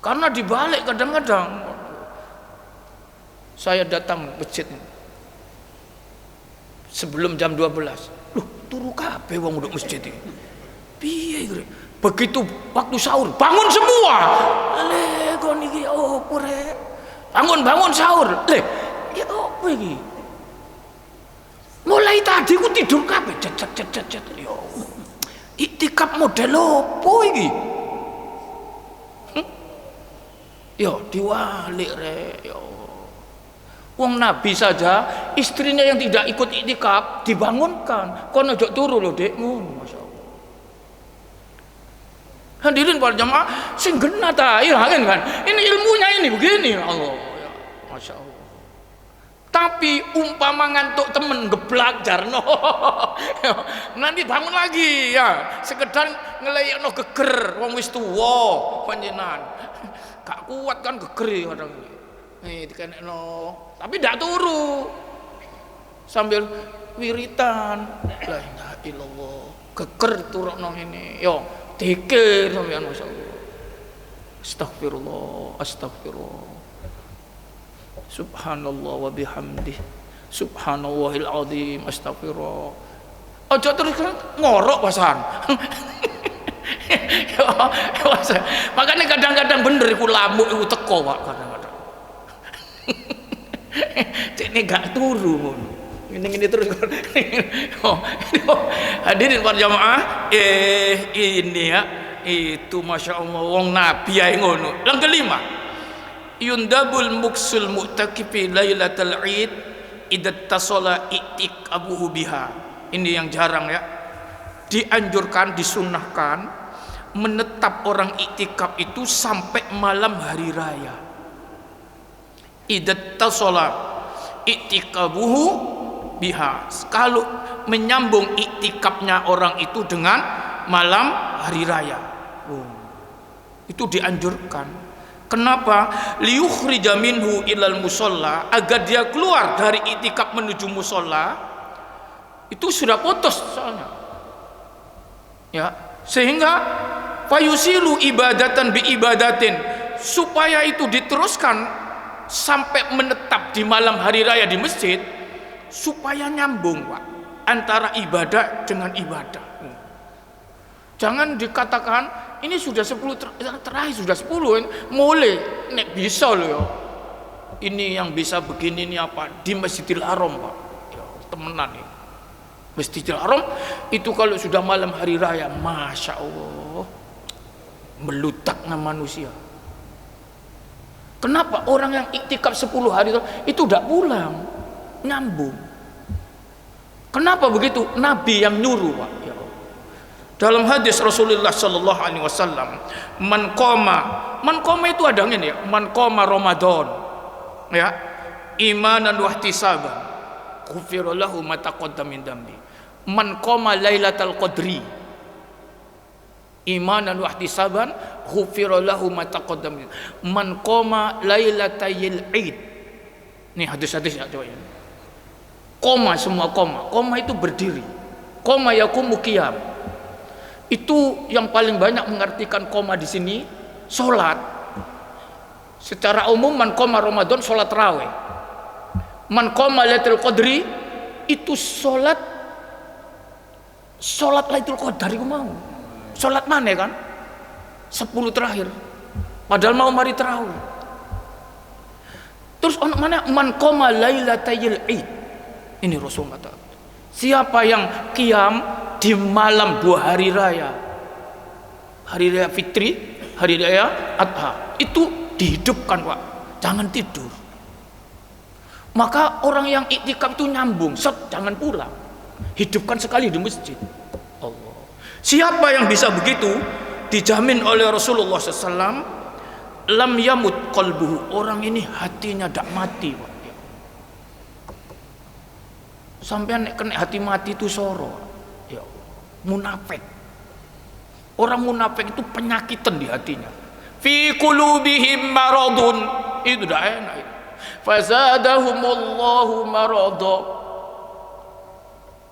Karena dibalik kadang-kadang. Saya datang masjid sebelum jam 12. Turu kabeh wong nduk masjid iki. Piye iki? Begitu waktu sahur, bangun semua. Le kon iki opo rek? Bangun sahur. Le, ya apa iki? Mulai tadi ku tidur kabeh cet. Yo. Iktikaf model apa iki? Yo diwalik rek yo. Wong Nabi saja istrinya yang tidak ikut iktikaf dibangunkan. Kono ojo turu lho, Dek. Ngono masyaallah. Hadirin para jamaah sing genah ta ya kan. Ini ilmunya ini begini Allah. Ya, masyaallah. Tapi umpama ngantuk temen geblak jarno. Nanti bangun lagi ya. Sekedar ngeleyekno geger wong wis tuwa panjenengan. Gak kuat kan geger kadang. Dikenekno. Tapi ndak turu. Sambil wiritan. La ilaha illallah. Geger turukno ngene. Yo, dikir sampeyan masyaallah. Astagfirullah. Subhanallah wa bihamdih. Subhanallahil azim. Astagfirullah. Aja terus ngorok pasan. Makanya kadang-kadang bener iku lamuk iku teko Pak kadang-kadang. Ini gak turu ngono. Ini terus. Hadirin para jamaah, ini ya, itu masya Allah wong Nabi ae ngono. Yang kelima, yundabul muksul mu'takifi lailatul id idza tasala i'tikabuhu biha. Ini yang jarang ya. Dianjurkan, disunnahkan menetap orang iktikaf itu sampai malam hari raya. Idza tasala i'tikabuhu biha. Kalau menyambung iktikafnya orang itu dengan malam hari raya. Itu dianjurkan. Kenapa? Liyukhrija minhu ilal musalla, agar dia keluar dari iktikaf menuju musalla. Itu sudah putus soalnya. Ya, sehingga fayusilu ibadatan bi ibadatin, supaya itu diteruskan sampai menetap di malam hari raya di masjid, supaya nyambung Pak antara ibadah dengan ibadah. Jangan dikatakan ini sudah 10 terakhir sudah 10 mulai nek bisa loh ya. Ini yang bisa begini ini apa di Masjidil Haram Pak. Ya, temenan nih. Masjidil Haram itu kalau sudah malam hari raya, masya Allah, meludaknya manusia. Kenapa orang yang iktikaf 10 hari itu tidak pulang, nyambung? Kenapa begitu? Nabi yang nyuruh Pak. Ya. Dalam hadis Rasulullah Sallallahu Alaihi Wasallam, man qoma itu ada ini ya, man qoma Ramadan, ya, imanan wa ihtisaban, ghufira lahu ma taqaddama min dambi. Man qoma lailatal qadri imanan wa ihtisaban ghufira lahu ma taqaddama. Man qoma lailatayil id. Ini hadis-hadis ya coba ya. Koma, semua koma itu berdiri. Koma yakumu qiyam. Itu yang paling banyak mengartikan koma di sini salat. Secara umum man qoma Ramadan salat tarawih. Man qoma lailatul qadri itu salat Lailatul Qadar itu mau. Salat mana kan? 10 terakhir. Padahal mau mari tarawih. Terus ono mana man qoma lailatayil id. Ini Rasul kata. Siapa yang qiyam di malam 2 hari raya. Hari raya Fitri, hari raya Adha. Itu dihidupkan Pak. Jangan tidur. Maka orang yang iktikaf itu nyambung, jangan pulang. Hidupkan sekali di masjid. Allah. Siapa yang bisa begitu dijamin oleh Rasulullah SAW, lam yamut qalbuhu, orang ini hatinya tidak mati Pak. Sampai kena hati mati itu soro ya, munafik. Orang munafik itu penyakitan di hatinya. Fi qulubihim maradun, itu dah enak itu. Fazadahumullahu marada.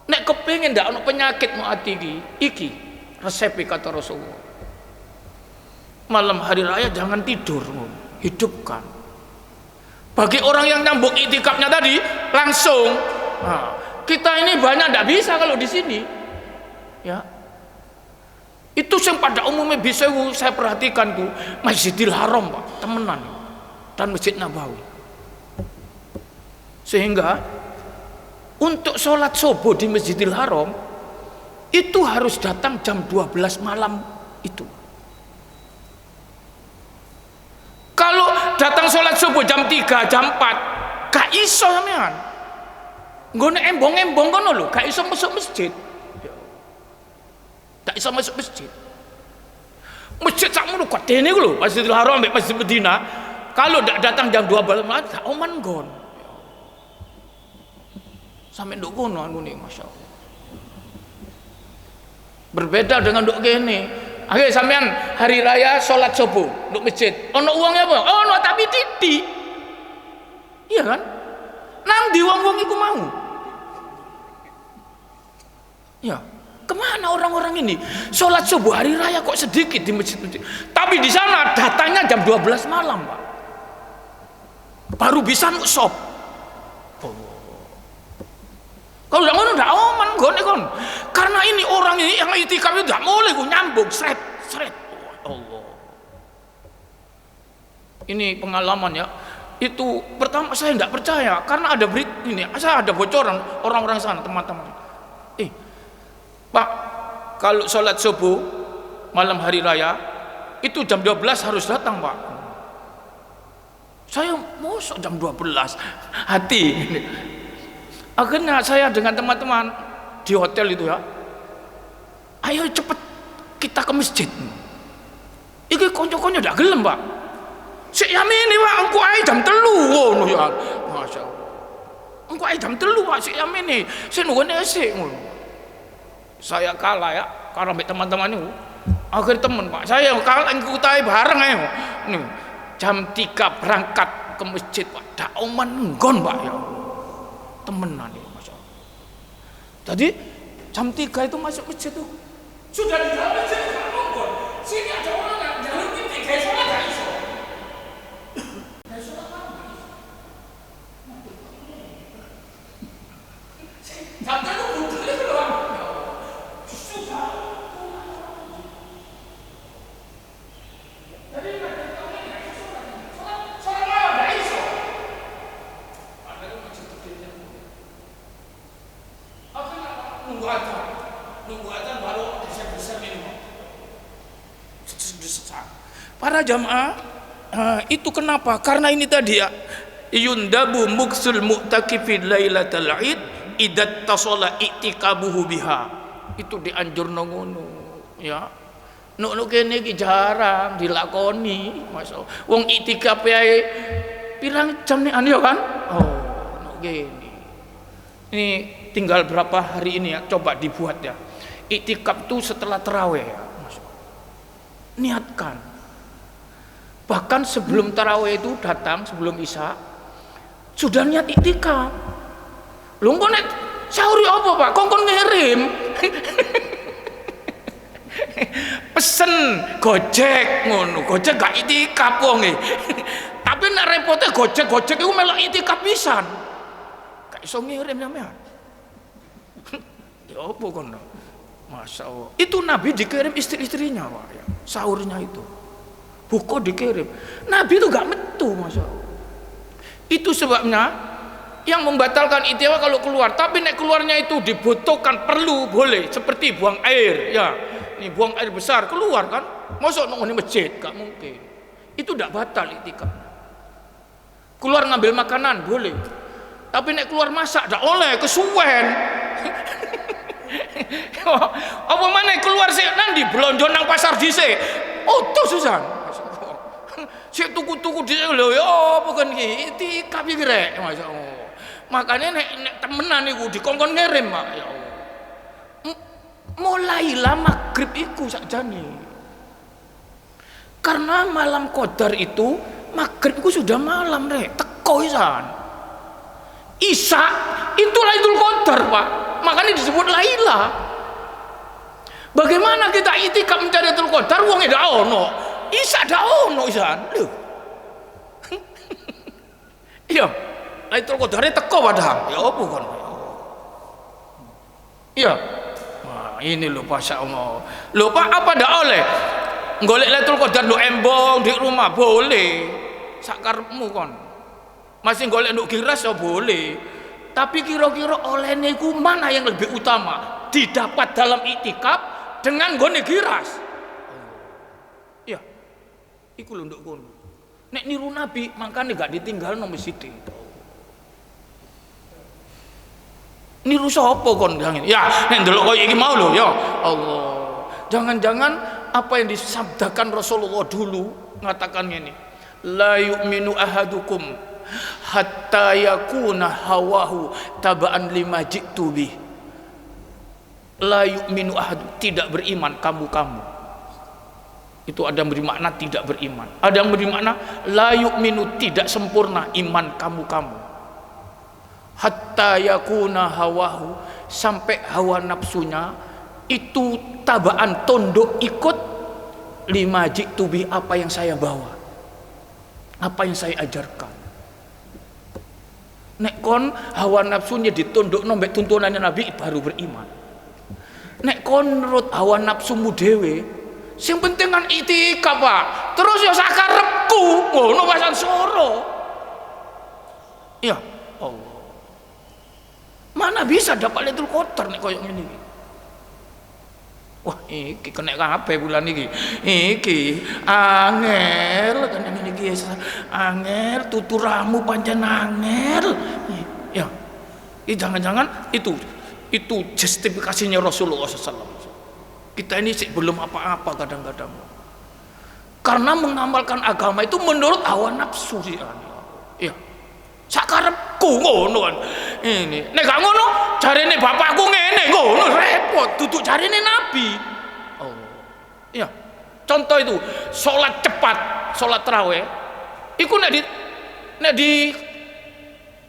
Nek kepengin ndak ono penyakit mu ati iki resep kata Rasulullah. Malam hari raya jangan tidur, hidupkan. Bagi orang yang nyambung iktikafnya tadi langsung. Nah, kita ini banyak ndak bisa kalau di sini. Ya. Itu yang pada umumnya bisa saya perhatikan tuh Masjidil Haram Pak, temenan, dan Masjid Nabawi. Sehingga untuk sholat subuh di Masjidil Haram itu harus datang jam 12 malam itu. Kalau datang sholat subuh jam 3, jam 4 gak iso sampean. Nggone embong-embong kono lho, gak iso masuk masjid. Gak iso masuk masjid. Masjid sakmono gedene ku lho, Masjidil Haram ambek Masjid Medina. Kalau ndak datang jam 12 malam gak oman nggon. Sampai nduk kono ngene masyaallah. Berbeda dengan nduk kene. Akhirnya sampean hari raya sholat subuh nduk masjid. Ono uangnya apa? Ono tapi titik. Iya kan? Nang di wong-wong iku mau. Ya, kemana orang-orang ini? Sholat subuh hari raya kok sedikit di masjid-masjid. Tapi di sana datangnya jam 12 malam, Pak. Baru bisa nusop. Kalau udah ngono udah aman gone kon. Karena ini orang ini yang itikaf itu tidak boleh nyambung seret. Allah. Ini pengalaman ya. Itu pertama saya tidak percaya karena ada ini, saya ada bocoran orang-orang sana teman-teman. Pak, kalau sholat subuh malam hari raya itu jam 12 harus datang, Pak. Saya mau jam 12 hati. Akhirnya saya dengan teman-teman di hotel itu ya, ayo cepet kita ke masjid. Iki konco-konco ndak gelem, Pak. Sik yamene, Pak, engko ae jam 3 ngono ya. Masyaallah. Engko ae jam 3, Pak, sik yamene. Sik nunggu esik ngono. Saya kalah ya, karena teman-teman itu. Akhir teman, Pak, saya kalah ngikutai bareng ayo. Nih, jam 3 berangkat ke masjid, Pak. Dak oman nggon, Pak ya. Temenan itu masyaallah. Tadi jam 3 itu masuk masjid tuh. Sudah di dalam masjid enggak nggon. Sini ada orang yang jalur ini kayak sholat gak iso. Kayak sholat apa? Jam 3 butuh itu loh. Susah. Jadi nunggu adzan baru besar ini, para jamaah. Itu kenapa? Karena ini tadi ya, yundabu muksul mu'takifin lailatul id idat tasala i'tikabuhu biha. Itu dianjur ngono ya. Nuk kene iki jarang dilakoni, masyaallah. Wong i'tikaf ae pirang jam nih ya kan? Oh, nuk kene. Ini tinggal berapa hari ini ya, coba dibuat ya. Iktikaf itu setelah tarawih ya. Niatkan. Bahkan sebelum tarawih itu datang, sebelum isya sudah niat iktikaf. Lu kok nek sahur apa, Pak? Kok ngirim. Pesen Gojek ngono. Gojek gak iktikaf wong e. Tapi nek repote Gojek iku melok iktikaf pisan. Gak iso ngirim sampean. Ya apa kono? Masya Allah. Itu Nabi dikirim istri-istrinya, Pak ya. Sahurnya itu. Buko dikirim. Nabi itu gak metu, Masya Allah. Itu sebabnya yang membatalkan itikaf kalau keluar. Tapi nek keluarnya itu dibutuhkan, perlu, boleh. Seperti buang air, ya. Ini buang air besar keluar kan. Masuk nongol di masjid, gak mungkin. Itu tidak batal itikaf. Keluar ngambil makanan, boleh. Tapi nek keluar masak, tidak oleh, kesuwen. Apa mana keluar sih nanti belanja nang pasar dhisik. Oh, tuh Susan. Sik tuku-tuku dhisik lho ya apa kan iki itikaf iki rek, masyaallah. Makanya nek temenan iku dikongkon ngirim, Pak. Ya Allah. Mulailah maghrib iku sakjane. Karena malam qadar itu maghrib iku sudah malam rek, teko isan. Isya itu Lailatul Qadar, Pak. Makanya disebut Laila. Bagaimana kita itikaf mencari Lailatul Qadar wong ndak ono. Isya ndak ono isan. Lho. Iya. Lailatul Qadar teko padahal. Ya apa kon? Iya. Wah, ini lho masyaallah. Lho Pak, apa ndak oleh? Golek Lailatul Qadar nduk embong di rumah boleh. Sak karepmu kon. Masih golek nduk giras ya boleh. Tapi kira-kira oleh niku mana yang lebih utama? Didapat dalam iktikaf dengan nggone giras. Iya. Iku lho nduk kono. Nek niru Nabi makane gak ditinggal nang masjid. Niru sapa kon jangan. Ya, nek ndelok koyo iki mau lho ya. Allah. Jangan-jangan apa yang disabdakan Rasulullah dulu mengatakan ini. La yu'minu ahadukum hatta yakuna hawahu taba'an lima ji'tu bih. La yu'minu ahad, tidak beriman kamu-kamu. Itu ada yang bermakna tidak beriman. Ada yang bermakna la yu'minu, tidak sempurna iman kamu-kamu. Hatta yakuna hawahu, sampai hawa nafsunya itu taba'an, tunduk ikut lima ji'tu bih, apa yang saya bawa, apa yang saya ajarkan. Nek kon hawa nafsunya ditunduk nombek tuntunannya Nabi baru beriman. Nek kon nurut hawa nafsumu dewe, sing penting kan itikaf Pak. Terus ya sakarepku ngono pasan soro. Ya Allah. Mana bisa dapat Lailatul Qadar nek koyo ngene iki. Wah, iki kena kabeh bulan iki. Iki angel kena ngene iki. Angel tuturamu pancen angel. Ya. Ini jangan-jangan itu justifikasinya Rasulullah SAW. Kita ini sih belum apa-apa kadang-kadang. Karena mengamalkan agama itu menurut hawa nafsu sih. Ya. Sakarepku ngono kan. Ini nek gak ngono jarene bapakku ngene ngono repot, duduk jarene Nabi. Oh. Iya. Contoh itu salat cepat, salat tarawih. Iku nek di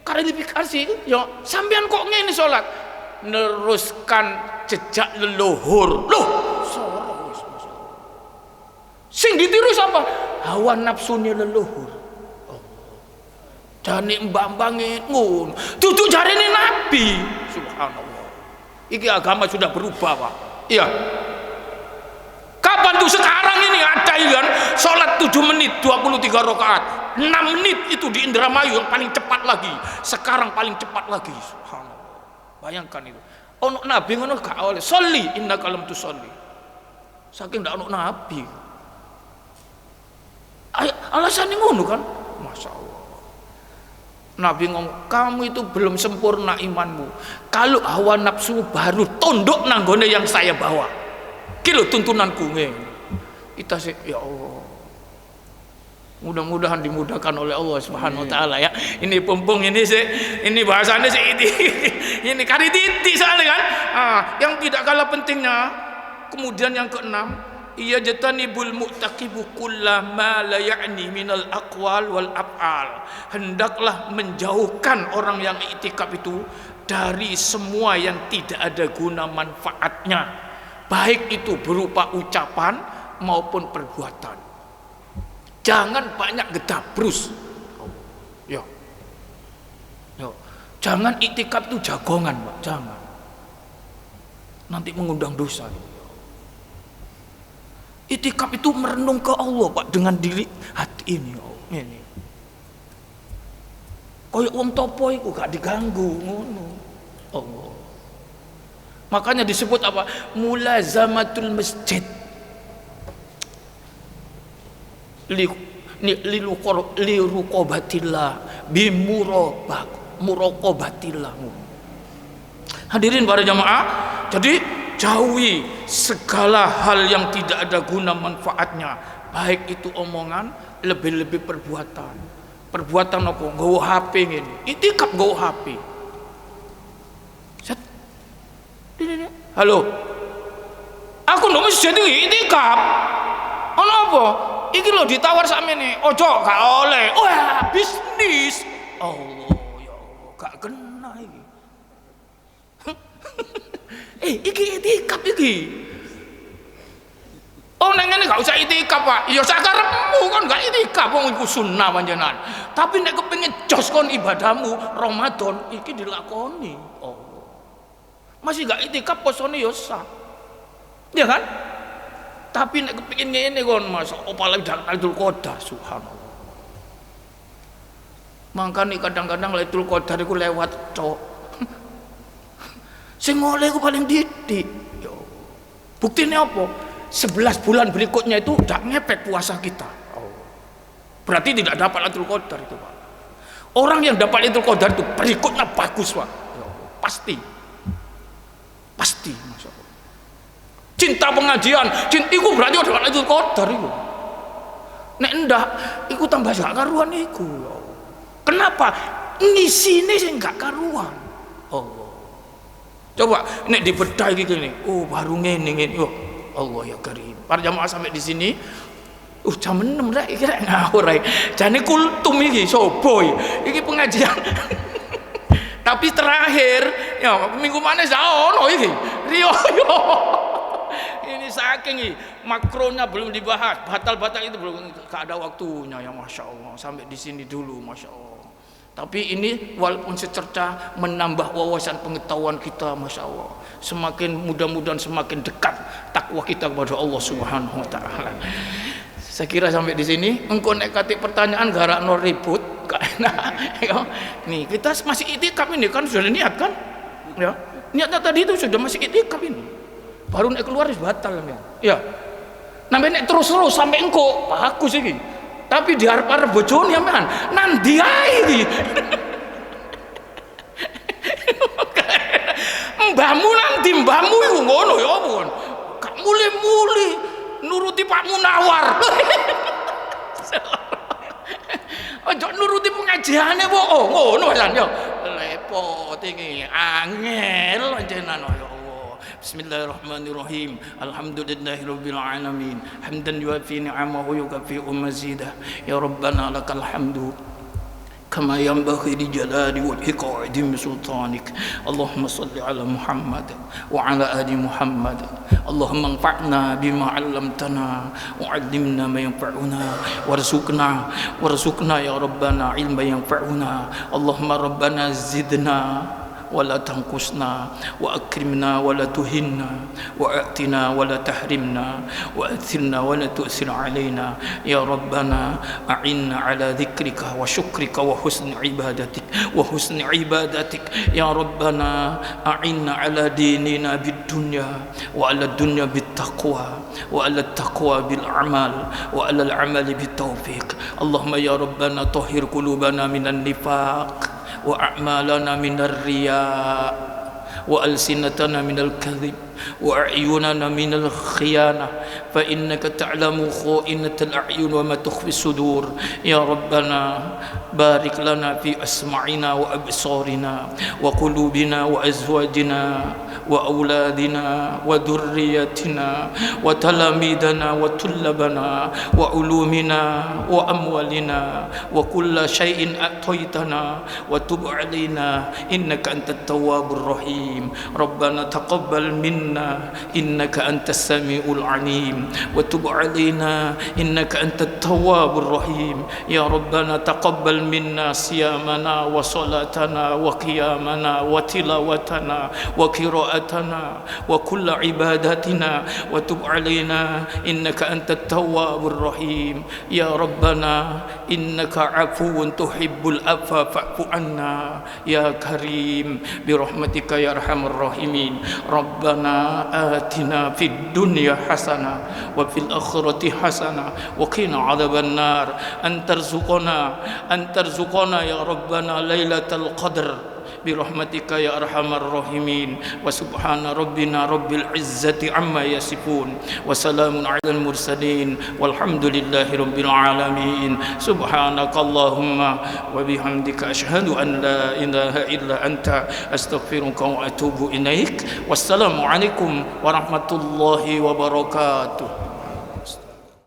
klarifikasi ya sampean kok ngene salat. Neruskan jejak leluhur. Loh, soro wis. Sing ditiru sapa? Hawa nafsunya leluhur. Jane mbang-mbange ngono. Duduk jarene Nabi. Subhanallah. Iki agama sudah berubah, Pak. Iya. Kapan tuh sekarang ini ada kan salat 7 menit 23 rakaat. 6 menit itu di Indramayu yang paling cepat lagi. Sekarang paling cepat lagi. Subhanallah. Bayangkan itu. Ono Nabi ngono gak oleh. Sholli innaka lam tusolli. Saking ndak ono Nabi. Alasannya ngono kan? Masya Allah. Nabi ngomong, kamu itu belum sempurna imanmu. Kalau hawa nafsu baru tunduk nanggone yang saya bawa. Kilo tuntunanku ngene. Kita sih ya Allah. Mudah-mudahan dimudahkan oleh Allah Subhanahu wa taala ya. Ini pumpung ini sih, ini bahasanya sih ini kari titik soalnya kan. Yang tidak kalah pentingnya. Kemudian yang keenam, ia jatanibul mu'taqibu kullama la ya'ni minal aqwal wal af'al. Hendaklah menjauhkan orang yang iktikaf itu dari semua yang tidak ada guna manfaatnya, baik itu berupa ucapan maupun perbuatan. Jangan banyak gedabrus. Ya. Ya. Jangan iktikaf itu jagongan, Pak. Jangan. Nanti mengundang dosa. Iktikaf itu merenung ke Allah, Pak, dengan diri hati ini. Oh, ini. Koyok wong topo iku gak diganggu ngono. Allah. Makanya disebut apa? Mulazamatul masjid. Liruqobatillah bimuraqobatillah. Hadirin para jamaah, jadi jauhi segala hal yang tidak ada guna manfaatnya, baik itu omongan, lebih-lebih perbuatan. Perbuatan apa? Nggawa HP ngene. Iktikaf nggawa HP. Set. Halo. Aku ndok mesti jadi iktikaf. Ono apa? Iki lho ditawar sakmene. Ojo gak oleh. Wah, bisnis. Allah ya Allah, gak kena iki. Iki itikaf iki. Oh neng ngene gak usah itikaf, Pak. Ya sakarepmu kan gak itikaf wong iku sunnah panjenengan. Tapi nek kepengin jos kon ibadahmu Ramadan iki dilakoni. Oh. Masih gak itikaf posone ya sah. Ya kan? Tapi nek kepengin ngene kon Mas, apalagi Lailatul Qadar, subhanallah. Makanya kadang-kadang Lailatul Qadar iku lewat cok. Sing oleh iku paling didik. Yo. Buktinya apa? 11 bulan berikutnya itu udah ngepek puasa kita. Berarti tidak dapat Lailatul Qadar itu, Pak. Orang yang dapat Lailatul Qadar itu berikutnya bagus, Pak. Yo. Pasti. Pasti, Masya Allah. Cinta pengajian, cinta iku berarti udah Lailatul Qadar iku. Nek ndak, iku tambah gak karuan iku. Kenapa? Ngisine sing gak karuan. Allah. Coba nek dibedah iki gini. Oh, baru ngene. Oh, Allah ya Karim. Para jamaah sampai di sini jam 6 rek iki rek ngawur rek. Jane kultum iki sobo iki pengajian. Tapi terakhir ya minggu mana ono iki. Rio. Ini saking makronya belum dibahas, batal-batal itu belum, gak ada waktunya ya, Masya Allah. Sampai di sini dulu, Masya Allah. Tapi ini walaupun secerca menambah wawasan pengetahuan kita, Masya Allah. Semakin mudah-mudahan semakin dekat takwa kita kepada Allah Subhanahu Wa Taala. Saya kira sampai di sini. Engkau nek kate pertanyaan gara no ribut, gak enak. Nih kita masih itikaf ini kan sudah niat kan? Ya, niatnya tadi itu sudah masih itikaf ini. Baru nek keluar wis batal ya. Namanya nek terus-terus sampai engko bagus iki. Tapi di arep-arep bojone ya men, nandi ae iki. Mbahmu nanti mbahmu iku ngono ya apa kon. Gak muli-muli nuruti Pak Munawar. Ojo nuruti pengajiane kok. Oh, ngono kan ya. Repot iki, angel jenengan ya. Bismillahirrahmanirrahim. Alhamdulillahirabbil alamin. Hamdan yuafi ni'amahu yukafi mazidah. Ya Rabbana lakal hamdu كما ينبغي لجلال وجهك وعظيم سلطانك. اللهم صل على محمد وعلى آل محمد. اللهم انفعنا بما علمتنا وعلمنا ما ينفعنا وارزقنا يا ربنا علما ينفعنا. اللهم ربنا زدنا ولا تنقصنا وأكرمنا ولا تهنا وأعطنا ولا تحرمنا وأثرنا ولا تؤثر علينا. يا ربنا أعنا على ذكرك وشكرك وحسن عبادتك يا ربنا أعنا على ديننا بالدنيا وعلى الدنيا بالتقوى وعلى التقوى بالأعمال وعلى العمل بالتوفيق. اللهم يا ربنا طهر قلوبنا من النفاق وأعمالنا من الرياء وألسنتنا من الكذب وأعيننا من الخيانة فإنك تعلم خائنة الأعين وما تخفي الصدور. يا ربنا بارك لنا في أسماعنا وأبصارنا وقلوبنا وأزواجنا وأولادنا وذريتنا وتلاميذنا وطلابنا وعلومنا وأموالنا وكل شيء أعطيتنا وتب علينا إنك أنت التواب الرحيم. ربنا تقبل منا إنك أنت السميع العليم وتب علينا إنك أنت التواب الرحيم. يا ربنا تقبل منا صيامنا وصلاتنا وقيامنا وتلاوتنا وقراءتنا وكل عباداتنا وتب علينا إنك أنت التواب الرحيم. يا ربنا إنك عفو تحب العفو فاعف عنا يا كريم برحمتك يا أرحم الراحمين. ربنا آتنا في الدنيا حسنة وفي الآخرة حسنة وقنا عذاب النار. أن ترزقنا يا ربنا ليلة القدر برحمتك يا أرحم الراحمين. وسبحان ربنا رب العزة عما يصفون وسلام على المرسلين والحمد لله رب العالمين. سبحانك اللهم وبحمدك أشهد أن لا إله إلا أنت أستغفرك وأتوب إليك. والسلام عليكم ورحمة الله وبركاته.